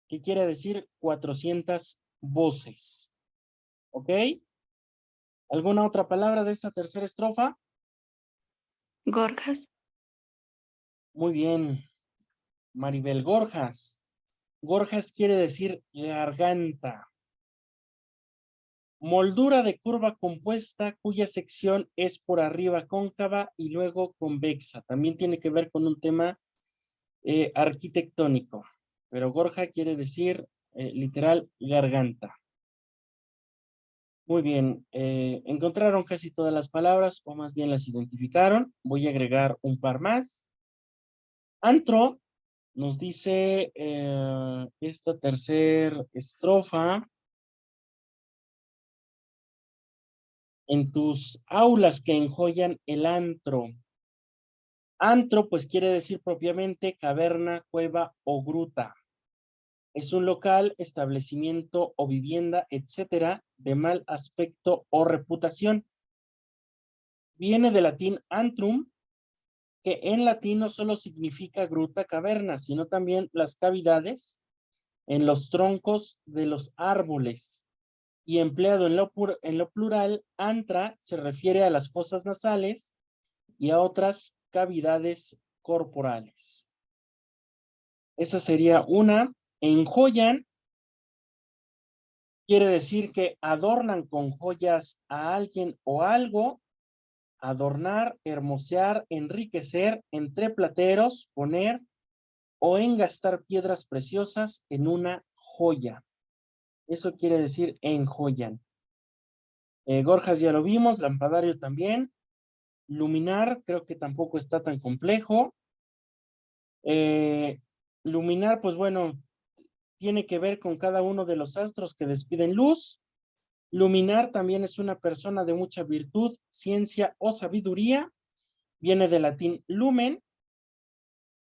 que quiere decir 400 voces. ¿Ok? ¿Alguna otra palabra de esta tercera estrofa? Gorgas. Muy bien, Maribel. Gorjas. Gorjas quiere decir garganta. Moldura de curva compuesta cuya sección es por arriba cóncava y luego convexa. También tiene que ver con un tema arquitectónico. Pero gorja quiere decir literal garganta. Muy bien, encontraron casi todas las palabras o más bien las identificaron. Voy a agregar un par más. Antro nos dice esta tercera estrofa. En tus aulas que enjoyan el antro. Antro, pues quiere decir propiamente caverna, cueva o gruta. Es un local, establecimiento o vivienda, etcétera, de mal aspecto o reputación. Viene del latín antrum, que en latín no solo significa gruta, caverna, sino también las cavidades en los troncos de los árboles. Y empleado en lo plural, antra se refiere a las fosas nasales y a otras cavidades corporales. Esa sería una. Enjoyan quiere decir que adornan con joyas a alguien o algo. Adornar, hermosear, enriquecer, entre plateros, poner o engastar piedras preciosas en una joya. Eso quiere decir enjoyan. Gorjas ya lo vimos, lampadario también. Luminar, creo que tampoco está tan complejo. Luminar, pues bueno, tiene que ver con cada uno de los astros que despiden luz. Luminar también es una persona de mucha virtud, ciencia o sabiduría. Viene del latín lumen,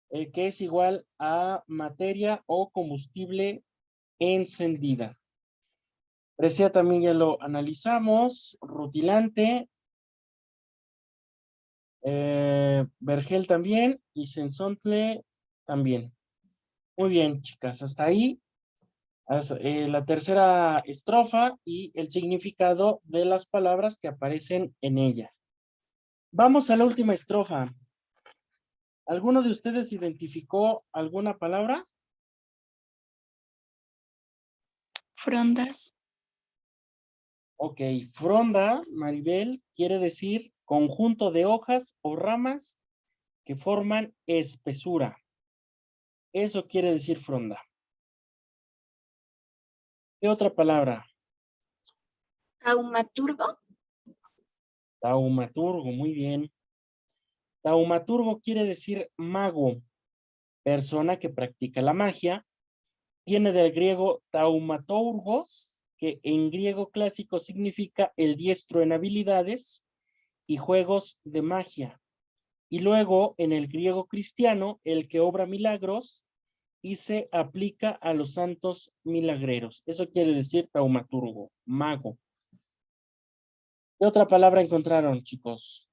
que es igual a materia o combustible encendida. Presea también ya lo analizamos. Rutilante. Vergel también. Y sensontle también. Muy bien, chicas. Hasta ahí. La tercera estrofa y el significado de las palabras que aparecen en ella. Vamos a la última estrofa. ¿Alguno de ustedes identificó alguna palabra? Frondas. Ok, fronda, Maribel, quiere decir conjunto de hojas o ramas que forman espesura. Eso quiere decir fronda. ¿Qué otra palabra? Taumaturgo. Taumaturgo, muy bien. Taumaturgo quiere decir mago. persona que practica la magia. Viene del griego taumaturgos, que en griego clásico significa el diestro en habilidades y juegos de magia. Y luego en el griego cristiano, el que obra milagros y se aplica a los santos milagreros. Eso quiere decir taumaturgo, mago. ¿Qué otra palabra encontraron, chicos?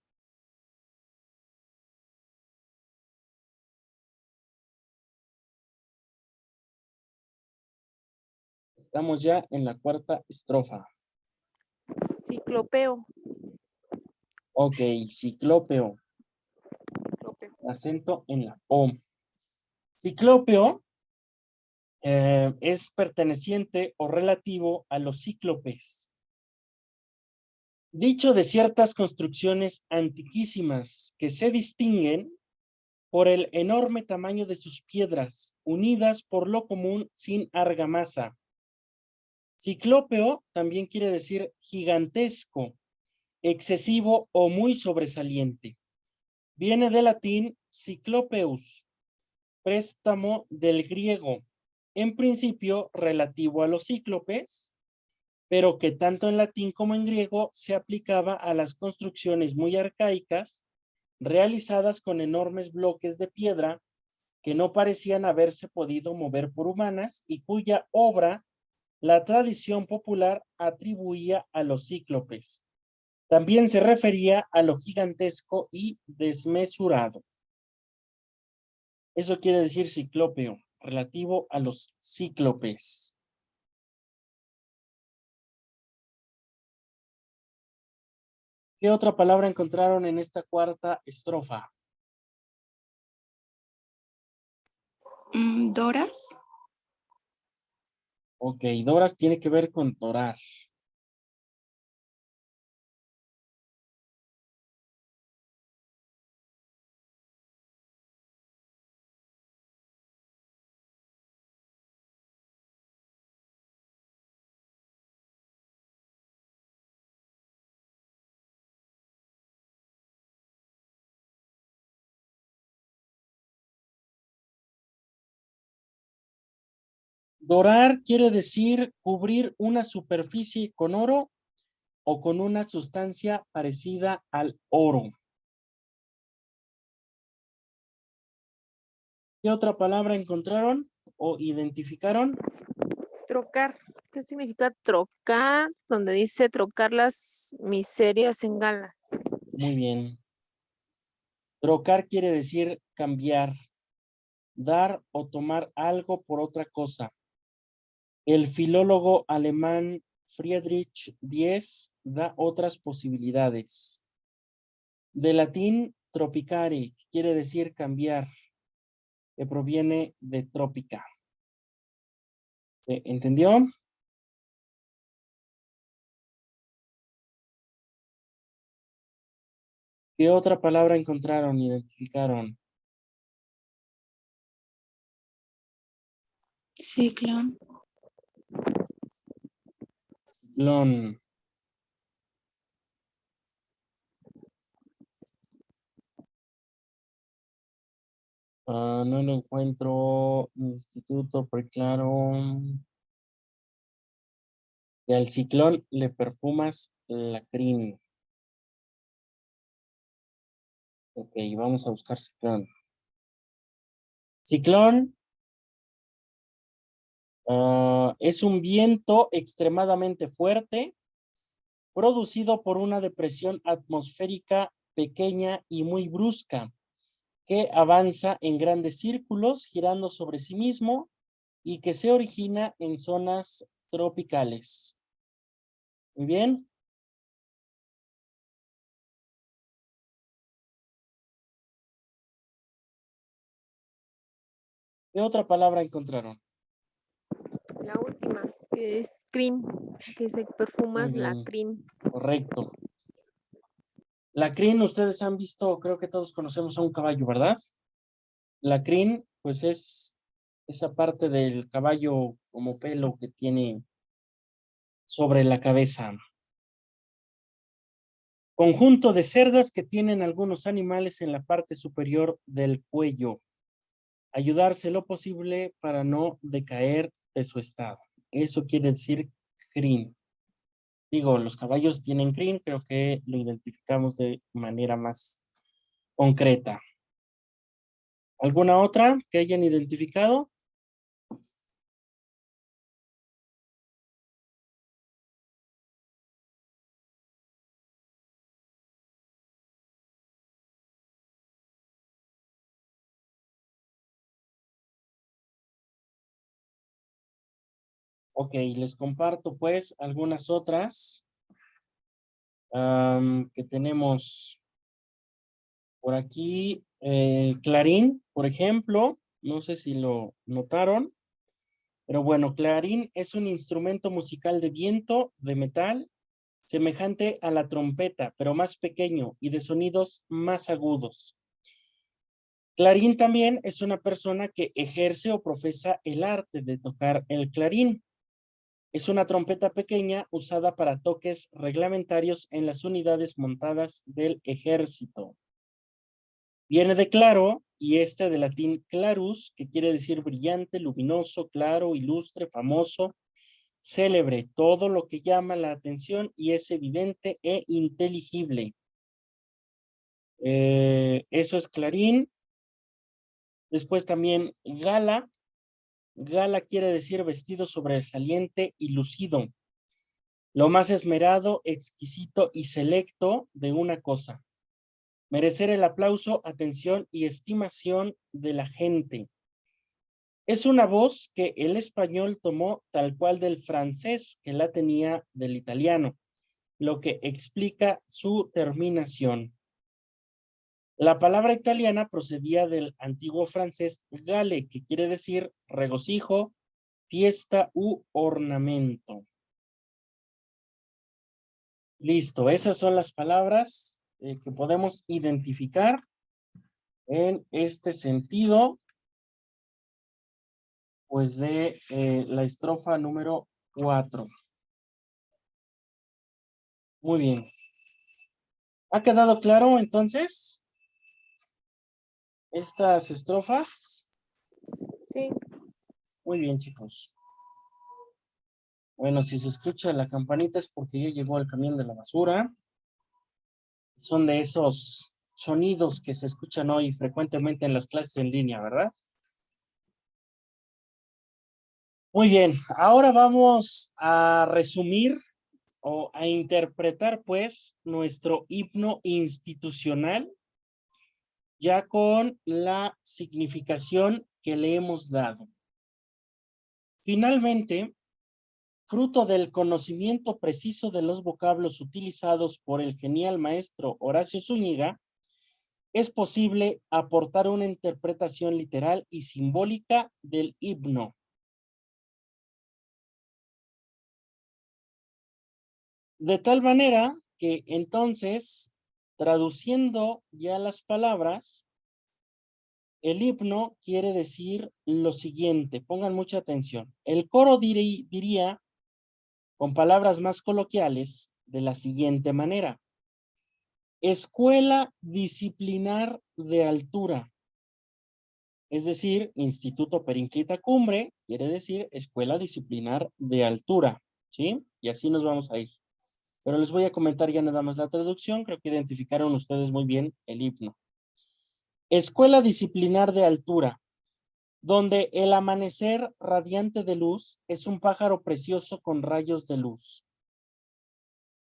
Estamos ya en la cuarta estrofa. Ciclopeo. Ok, ciclópeo. Ciclopeo. Acento en la O. Ciclópeo es perteneciente o relativo a los cíclopes. Dicho de ciertas construcciones antiquísimas que se distinguen por el enorme tamaño de sus piedras, unidas por lo común sin argamasa. Ciclópeo también quiere decir gigantesco, excesivo o muy sobresaliente. Viene del latín ciclopeus, préstamo del griego, en principio relativo a los cíclopes, pero que tanto en latín como en griego se aplicaba a las construcciones muy arcaicas realizadas con enormes bloques de piedra que no parecían haberse podido mover por humanas y cuya obra la tradición popular atribuía a los cíclopes. También se refería a lo gigantesco y desmesurado. Eso quiere decir ciclópeo, relativo a los cíclopes. ¿Qué otra palabra encontraron en esta cuarta estrofa? Doras. Ok, doras tiene que ver con dorar. Dorar quiere decir cubrir una superficie con oro o con una sustancia parecida al oro. ¿Qué otra palabra encontraron o identificaron? Trocar. ¿Qué significa trocar? Donde dice trocar las miserias en galas. Muy bien. Trocar quiere decir cambiar, dar o tomar algo por otra cosa. El filólogo alemán Friedrich Dies da otras posibilidades. De latín tropicare quiere decir cambiar, que proviene de trópica. ¿Se entendió? ¿Qué otra palabra encontraron, identificaron? Ciclón. Ciclón. No lo encuentro. Instituto Preclaro. Y al ciclón le perfumas la crin. Ok, vamos a buscar ciclón. Ciclón es un viento extremadamente fuerte producido por una depresión atmosférica pequeña y muy brusca que avanza en grandes círculos girando sobre sí mismo y que se origina en zonas tropicales. Muy bien. ¿Qué otra palabra encontraron? La última, que es crin, que se perfumas Muy la bien. crin. Correcto. La crin, ustedes han visto, creo que todos conocemos a un caballo, ¿verdad? La crin, pues es esa parte del caballo como pelo que tiene sobre la cabeza. Conjunto de cerdas que tienen algunos animales en la parte superior del cuello. ayudarse lo posible para no decaer de su estado. Eso quiere decir crin. Digo, los caballos tienen crin, creo que lo identificamos de manera más concreta. ¿Alguna otra que hayan identificado? Ok, les comparto pues algunas otras que tenemos por aquí. Clarín, por ejemplo, no sé si lo notaron, pero bueno, clarín es un instrumento musical de viento, de metal, semejante a la trompeta, pero más pequeño y de sonidos más agudos. Clarín también es una persona que ejerce o profesa el arte de tocar el clarín. Es una trompeta pequeña usada para toques reglamentarios en las unidades montadas del ejército. Viene de claro y de latín clarus, que quiere decir brillante, luminoso, claro, ilustre, famoso, célebre, todo lo que llama la atención y es evidente e inteligible. Eso es clarín. Después también gala. Gala quiere decir vestido sobresaliente y lucido. Lo más esmerado, exquisito y selecto de una cosa. Merecer el aplauso, atención y estimación de la gente. Es una voz que el español tomó tal cual del francés que la tenía del italiano, lo que explica su terminación. La palabra italiana procedía del antiguo francés gale, que quiere decir regocijo, fiesta u ornamento. Listo, esas son las palabras que podemos identificar en este sentido, pues de la estrofa número 4. Muy bien. ¿Ha quedado claro entonces estas estrofas? Sí. Muy bien, chicos. Bueno, si se escucha la campanita es porque ya llegó el camión de la basura. Son de esos sonidos que se escuchan hoy frecuentemente en las clases en línea, ¿verdad? Muy bien, ahora vamos a resumir o a interpretar pues nuestro himno institucional ya con la significación que le hemos dado. Finalmente, fruto del conocimiento preciso de los vocablos utilizados por el genial maestro Horacio Zúñiga, es posible aportar una interpretación literal y simbólica del himno. De tal manera que entonces, traduciendo ya las palabras, el himno quiere decir lo siguiente, pongan mucha atención. El coro diría, con palabras más coloquiales, de la siguiente manera. Escuela disciplinar de altura. Es decir, Instituto Perinclita Cumbre quiere decir Escuela Disciplinar de Altura, ¿sí? Y así nos vamos a ir. Pero les voy a comentar ya nada más la traducción, creo que identificaron ustedes muy bien el himno. Escuela Disciplinar de Altura, donde el amanecer radiante de luz es un pájaro precioso con rayos de luz.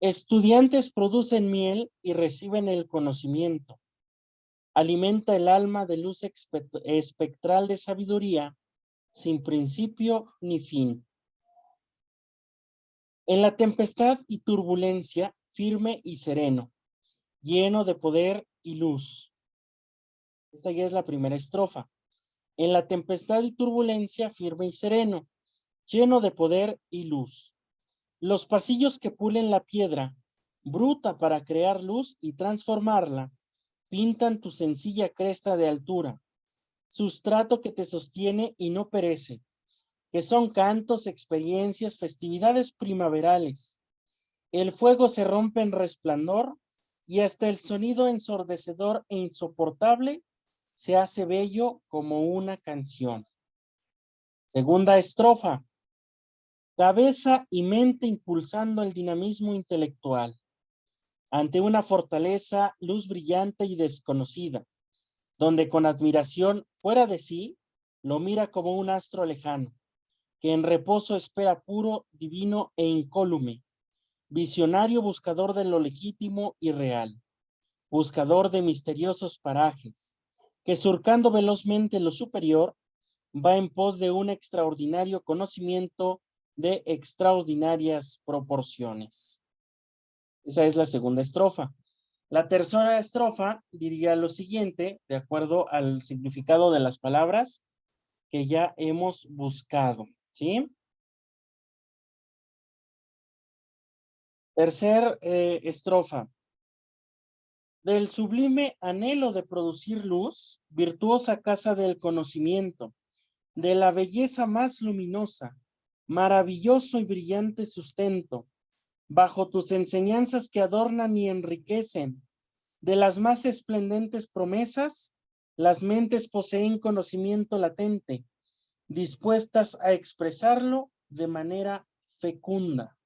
Estudiantes producen miel y reciben el conocimiento. Alimenta el alma de luz espectral de sabiduría, sin principio ni fin. En la tempestad y turbulencia, firme y sereno, lleno de poder y luz. Esta ya es la primera estrofa. En la tempestad y turbulencia, firme y sereno, lleno de poder y luz. Los pasillos que pulen la piedra, bruta para crear luz y transformarla, pintan tu sencilla cresta de altura, sustrato que te sostiene y no perece, que son cantos, experiencias, festividades primaverales. El fuego se rompe en resplandor y hasta el sonido ensordecedor e insoportable se hace bello como una canción. Segunda estrofa. Cabeza y mente impulsando el dinamismo intelectual. Ante una fortaleza, luz brillante y desconocida, donde con admiración fuera de sí, lo mira como un astro lejano, que en reposo espera puro, divino e incólume, visionario buscador de lo legítimo y real, buscador de misteriosos parajes, que surcando velozmente lo superior, va en pos de un extraordinario conocimiento de extraordinarias proporciones. Esa es la segunda estrofa. La tercera estrofa diría lo siguiente, de acuerdo al significado de las palabras que ya hemos buscado, ¿sí? Tercer estrofa. Del sublime anhelo de producir luz, virtuosa casa del conocimiento, de la belleza más luminosa, maravilloso y brillante sustento, bajo tus enseñanzas que adornan y enriquecen, de las más esplendentes promesas, las mentes poseen conocimiento latente, dispuestas a expresarlo de manera fecunda.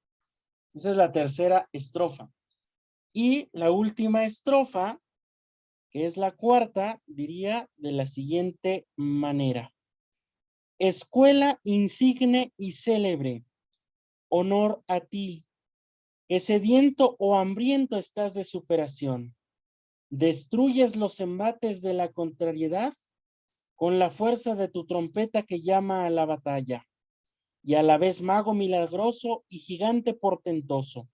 Esa es la tercera estrofa. Y la última estrofa, que es la cuarta, diría de la siguiente manera. Escuela insigne y célebre, honor a ti, que sediento o hambriento estás de superación. Destruyes los embates de la contrariedad con la fuerza de tu trompeta que llama a la batalla, y a la vez mago milagroso y gigante portentoso,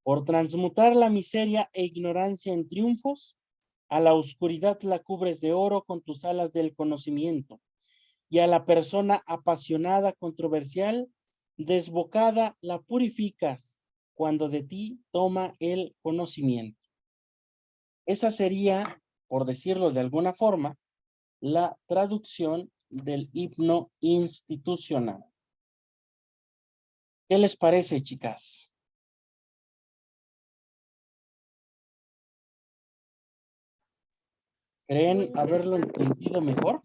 por transmutar la miseria e ignorancia en triunfos, a la oscuridad la cubres de oro con tus alas del conocimiento, y a la persona apasionada, controversial, desbocada, la purificas cuando de ti toma el conocimiento. Esa sería, por decirlo de alguna forma, la traducción del himno institucional. ¿Qué les parece, chicas? ¿Creen haberlo entendido mejor?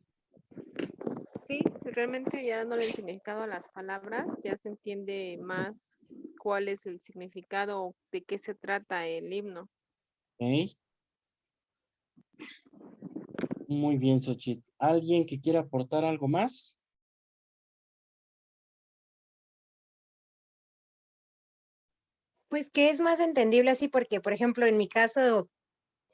Sí, realmente ya dándole el significado a las palabras, ya se entiende más cuál es el significado, de qué se trata el himno. Ok. Muy bien, Xochitl. ¿Alguien que quiera aportar algo más? Pues que es más entendible así porque, por ejemplo, en mi caso,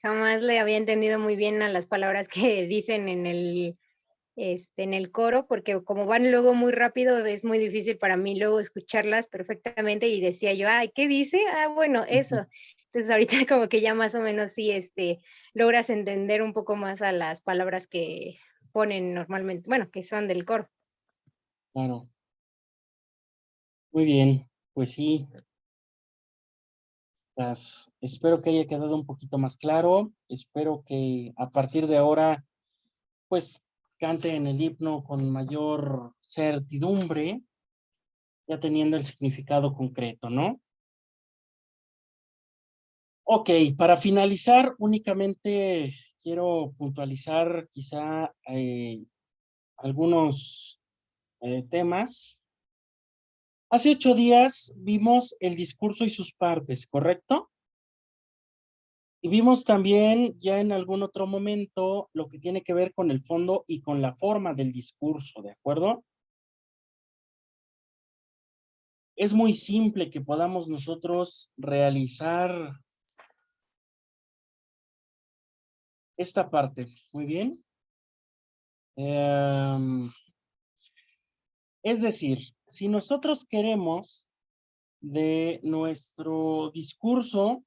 jamás le había entendido muy bien a las palabras que dicen en el coro, porque como van luego muy rápido, es muy difícil para mí luego escucharlas perfectamente y decía yo, ay, ¿qué dice? Ah, bueno, eso. Entonces ahorita como que ya más o menos sí, logras entender un poco más a las palabras que ponen normalmente, bueno, que son del coro. Claro. Muy bien, pues sí. Espero que haya quedado un poquito más claro. Espero que a partir de ahora, pues, canten el himno con mayor certidumbre, ya teniendo el significado concreto, ¿no? Ok, para finalizar, únicamente quiero puntualizar quizá algunos temas. Hace 8 días vimos el discurso y sus partes, ¿correcto? Y vimos también ya en algún otro momento lo que tiene que ver con el fondo y con la forma del discurso, ¿de acuerdo? Es muy simple que podamos nosotros realizar esta parte. Muy bien. Es decir, si nosotros queremos de nuestro discurso,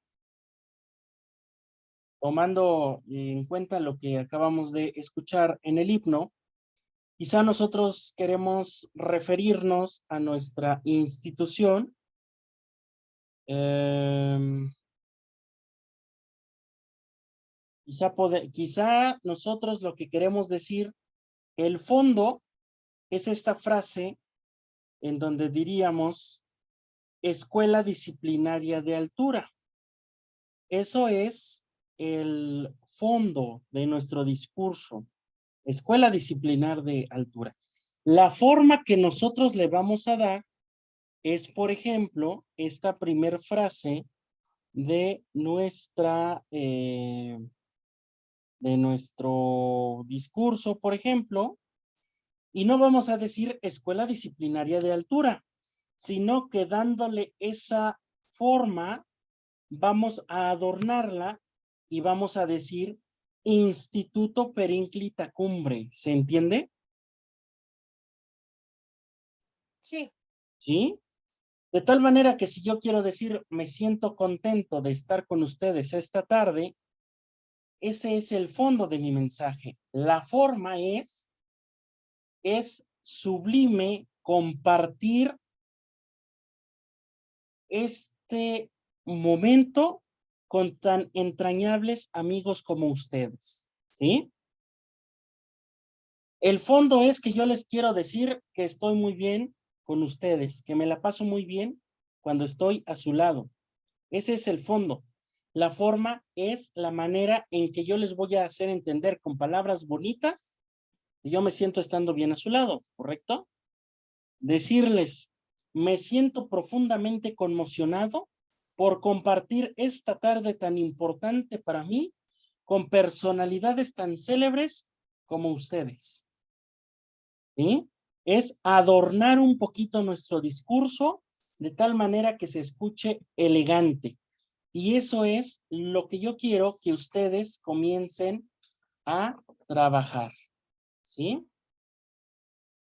tomando en cuenta lo que acabamos de escuchar en el himno, quizá nosotros queremos referirnos a nuestra institución. Quizá nosotros lo que queremos decir, el fondo es esta frase en donde diríamos escuela disciplinaria de altura. Eso es el fondo de nuestro discurso. Escuela disciplinar de altura. La forma que nosotros le vamos a dar es, por ejemplo, esta primer frase de nuestro discurso, por ejemplo, y no vamos a decir escuela disciplinaria de altura, sino que dándole esa forma, vamos a adornarla y vamos a decir Instituto Perínclita Cumbre. ¿Se entiende? Sí. ¿Sí? De tal manera que si yo quiero decir, me siento contento de estar con ustedes esta tarde, ese es el fondo de mi mensaje. La forma es sublime compartir este momento con tan entrañables amigos como ustedes, ¿sí? El fondo es que yo les quiero decir que estoy muy bien con ustedes, que me la paso muy bien cuando estoy a su lado. Ese es el fondo. La forma es la manera en que yo les voy a hacer entender con palabras bonitas que yo me siento estando bien a su lado, ¿correcto? Decirles, me siento profundamente conmocionado por compartir esta tarde tan importante para mí con personalidades tan célebres como ustedes. ¿Sí? Es adornar un poquito nuestro discurso de tal manera que se escuche elegante. Y eso es lo que yo quiero que ustedes comiencen a trabajar. ¿Sí?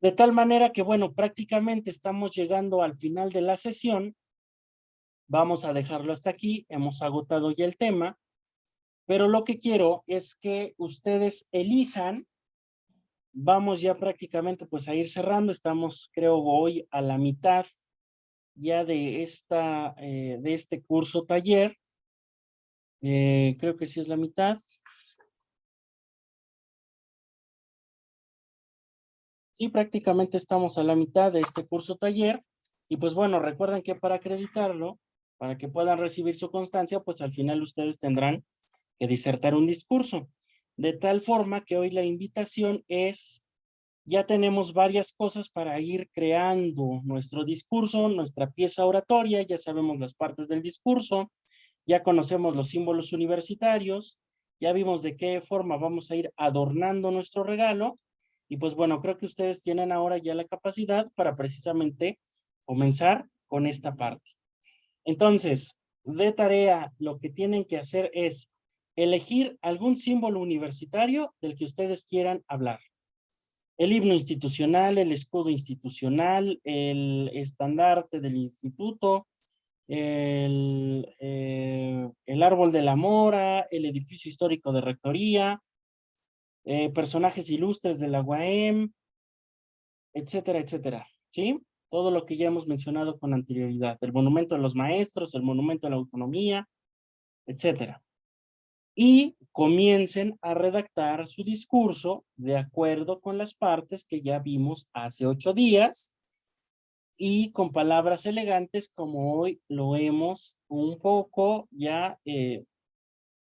De tal manera que, bueno, prácticamente estamos llegando al final de la sesión. Vamos a dejarlo hasta aquí. Hemos agotado ya el tema. Pero lo que quiero es que ustedes elijan. Vamos ya prácticamente pues a ir cerrando. Estamos, creo, hoy a la mitad ya de este curso taller. Creo que sí es la mitad. Sí, prácticamente estamos a la mitad de este curso taller. Y pues bueno, recuerden que para acreditarlo, para que puedan recibir su constancia, pues al final ustedes tendrán que disertar un discurso. De tal forma que hoy la invitación es, ya tenemos varias cosas para ir creando nuestro discurso, nuestra pieza oratoria, ya sabemos las partes del discurso, ya conocemos los símbolos universitarios, ya vimos de qué forma vamos a ir adornando nuestro regalo. Y pues bueno, creo que ustedes tienen ahora ya la capacidad para precisamente comenzar con esta parte. Entonces, de tarea, lo que tienen que hacer es elegir algún símbolo universitario del que ustedes quieran hablar. El himno institucional, el escudo institucional, el estandarte del instituto, el árbol de la mora, el edificio histórico de rectoría, personajes ilustres de la UAM, etcétera, etcétera, ¿sí? Todo lo que ya hemos mencionado con anterioridad, el monumento a los maestros, el monumento a la autonomía, etcétera. Y comiencen a redactar su discurso de acuerdo con las partes que ya vimos hace 8 días y con palabras elegantes como hoy lo hemos un poco ya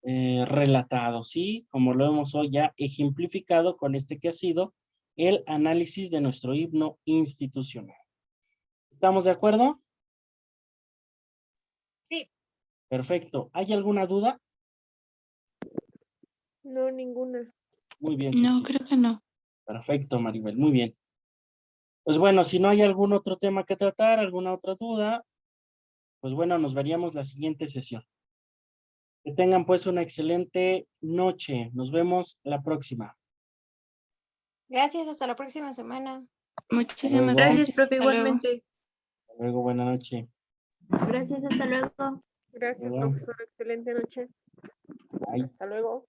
relatado, ¿sí? Como lo hemos hoy ya ejemplificado con este que ha sido el análisis de nuestro himno institucional. ¿Estamos de acuerdo? Sí. Perfecto. ¿Hay alguna duda? No, ninguna. Muy bien. No, Suchi. creo que no. Perfecto, Maribel. Muy bien. Pues bueno, si no hay algún otro tema que tratar, alguna otra duda, pues bueno, nos veríamos la siguiente sesión. Que tengan pues una excelente noche. Nos vemos la próxima. Gracias, hasta la próxima semana. Muchísimas luego. Gracias, gracias. profe, Hasta luego. igualmente. Hasta luego, buena noche. Gracias, hasta luego. Gracias, Luego. profesor. Excelente noche. Bye. Hasta luego.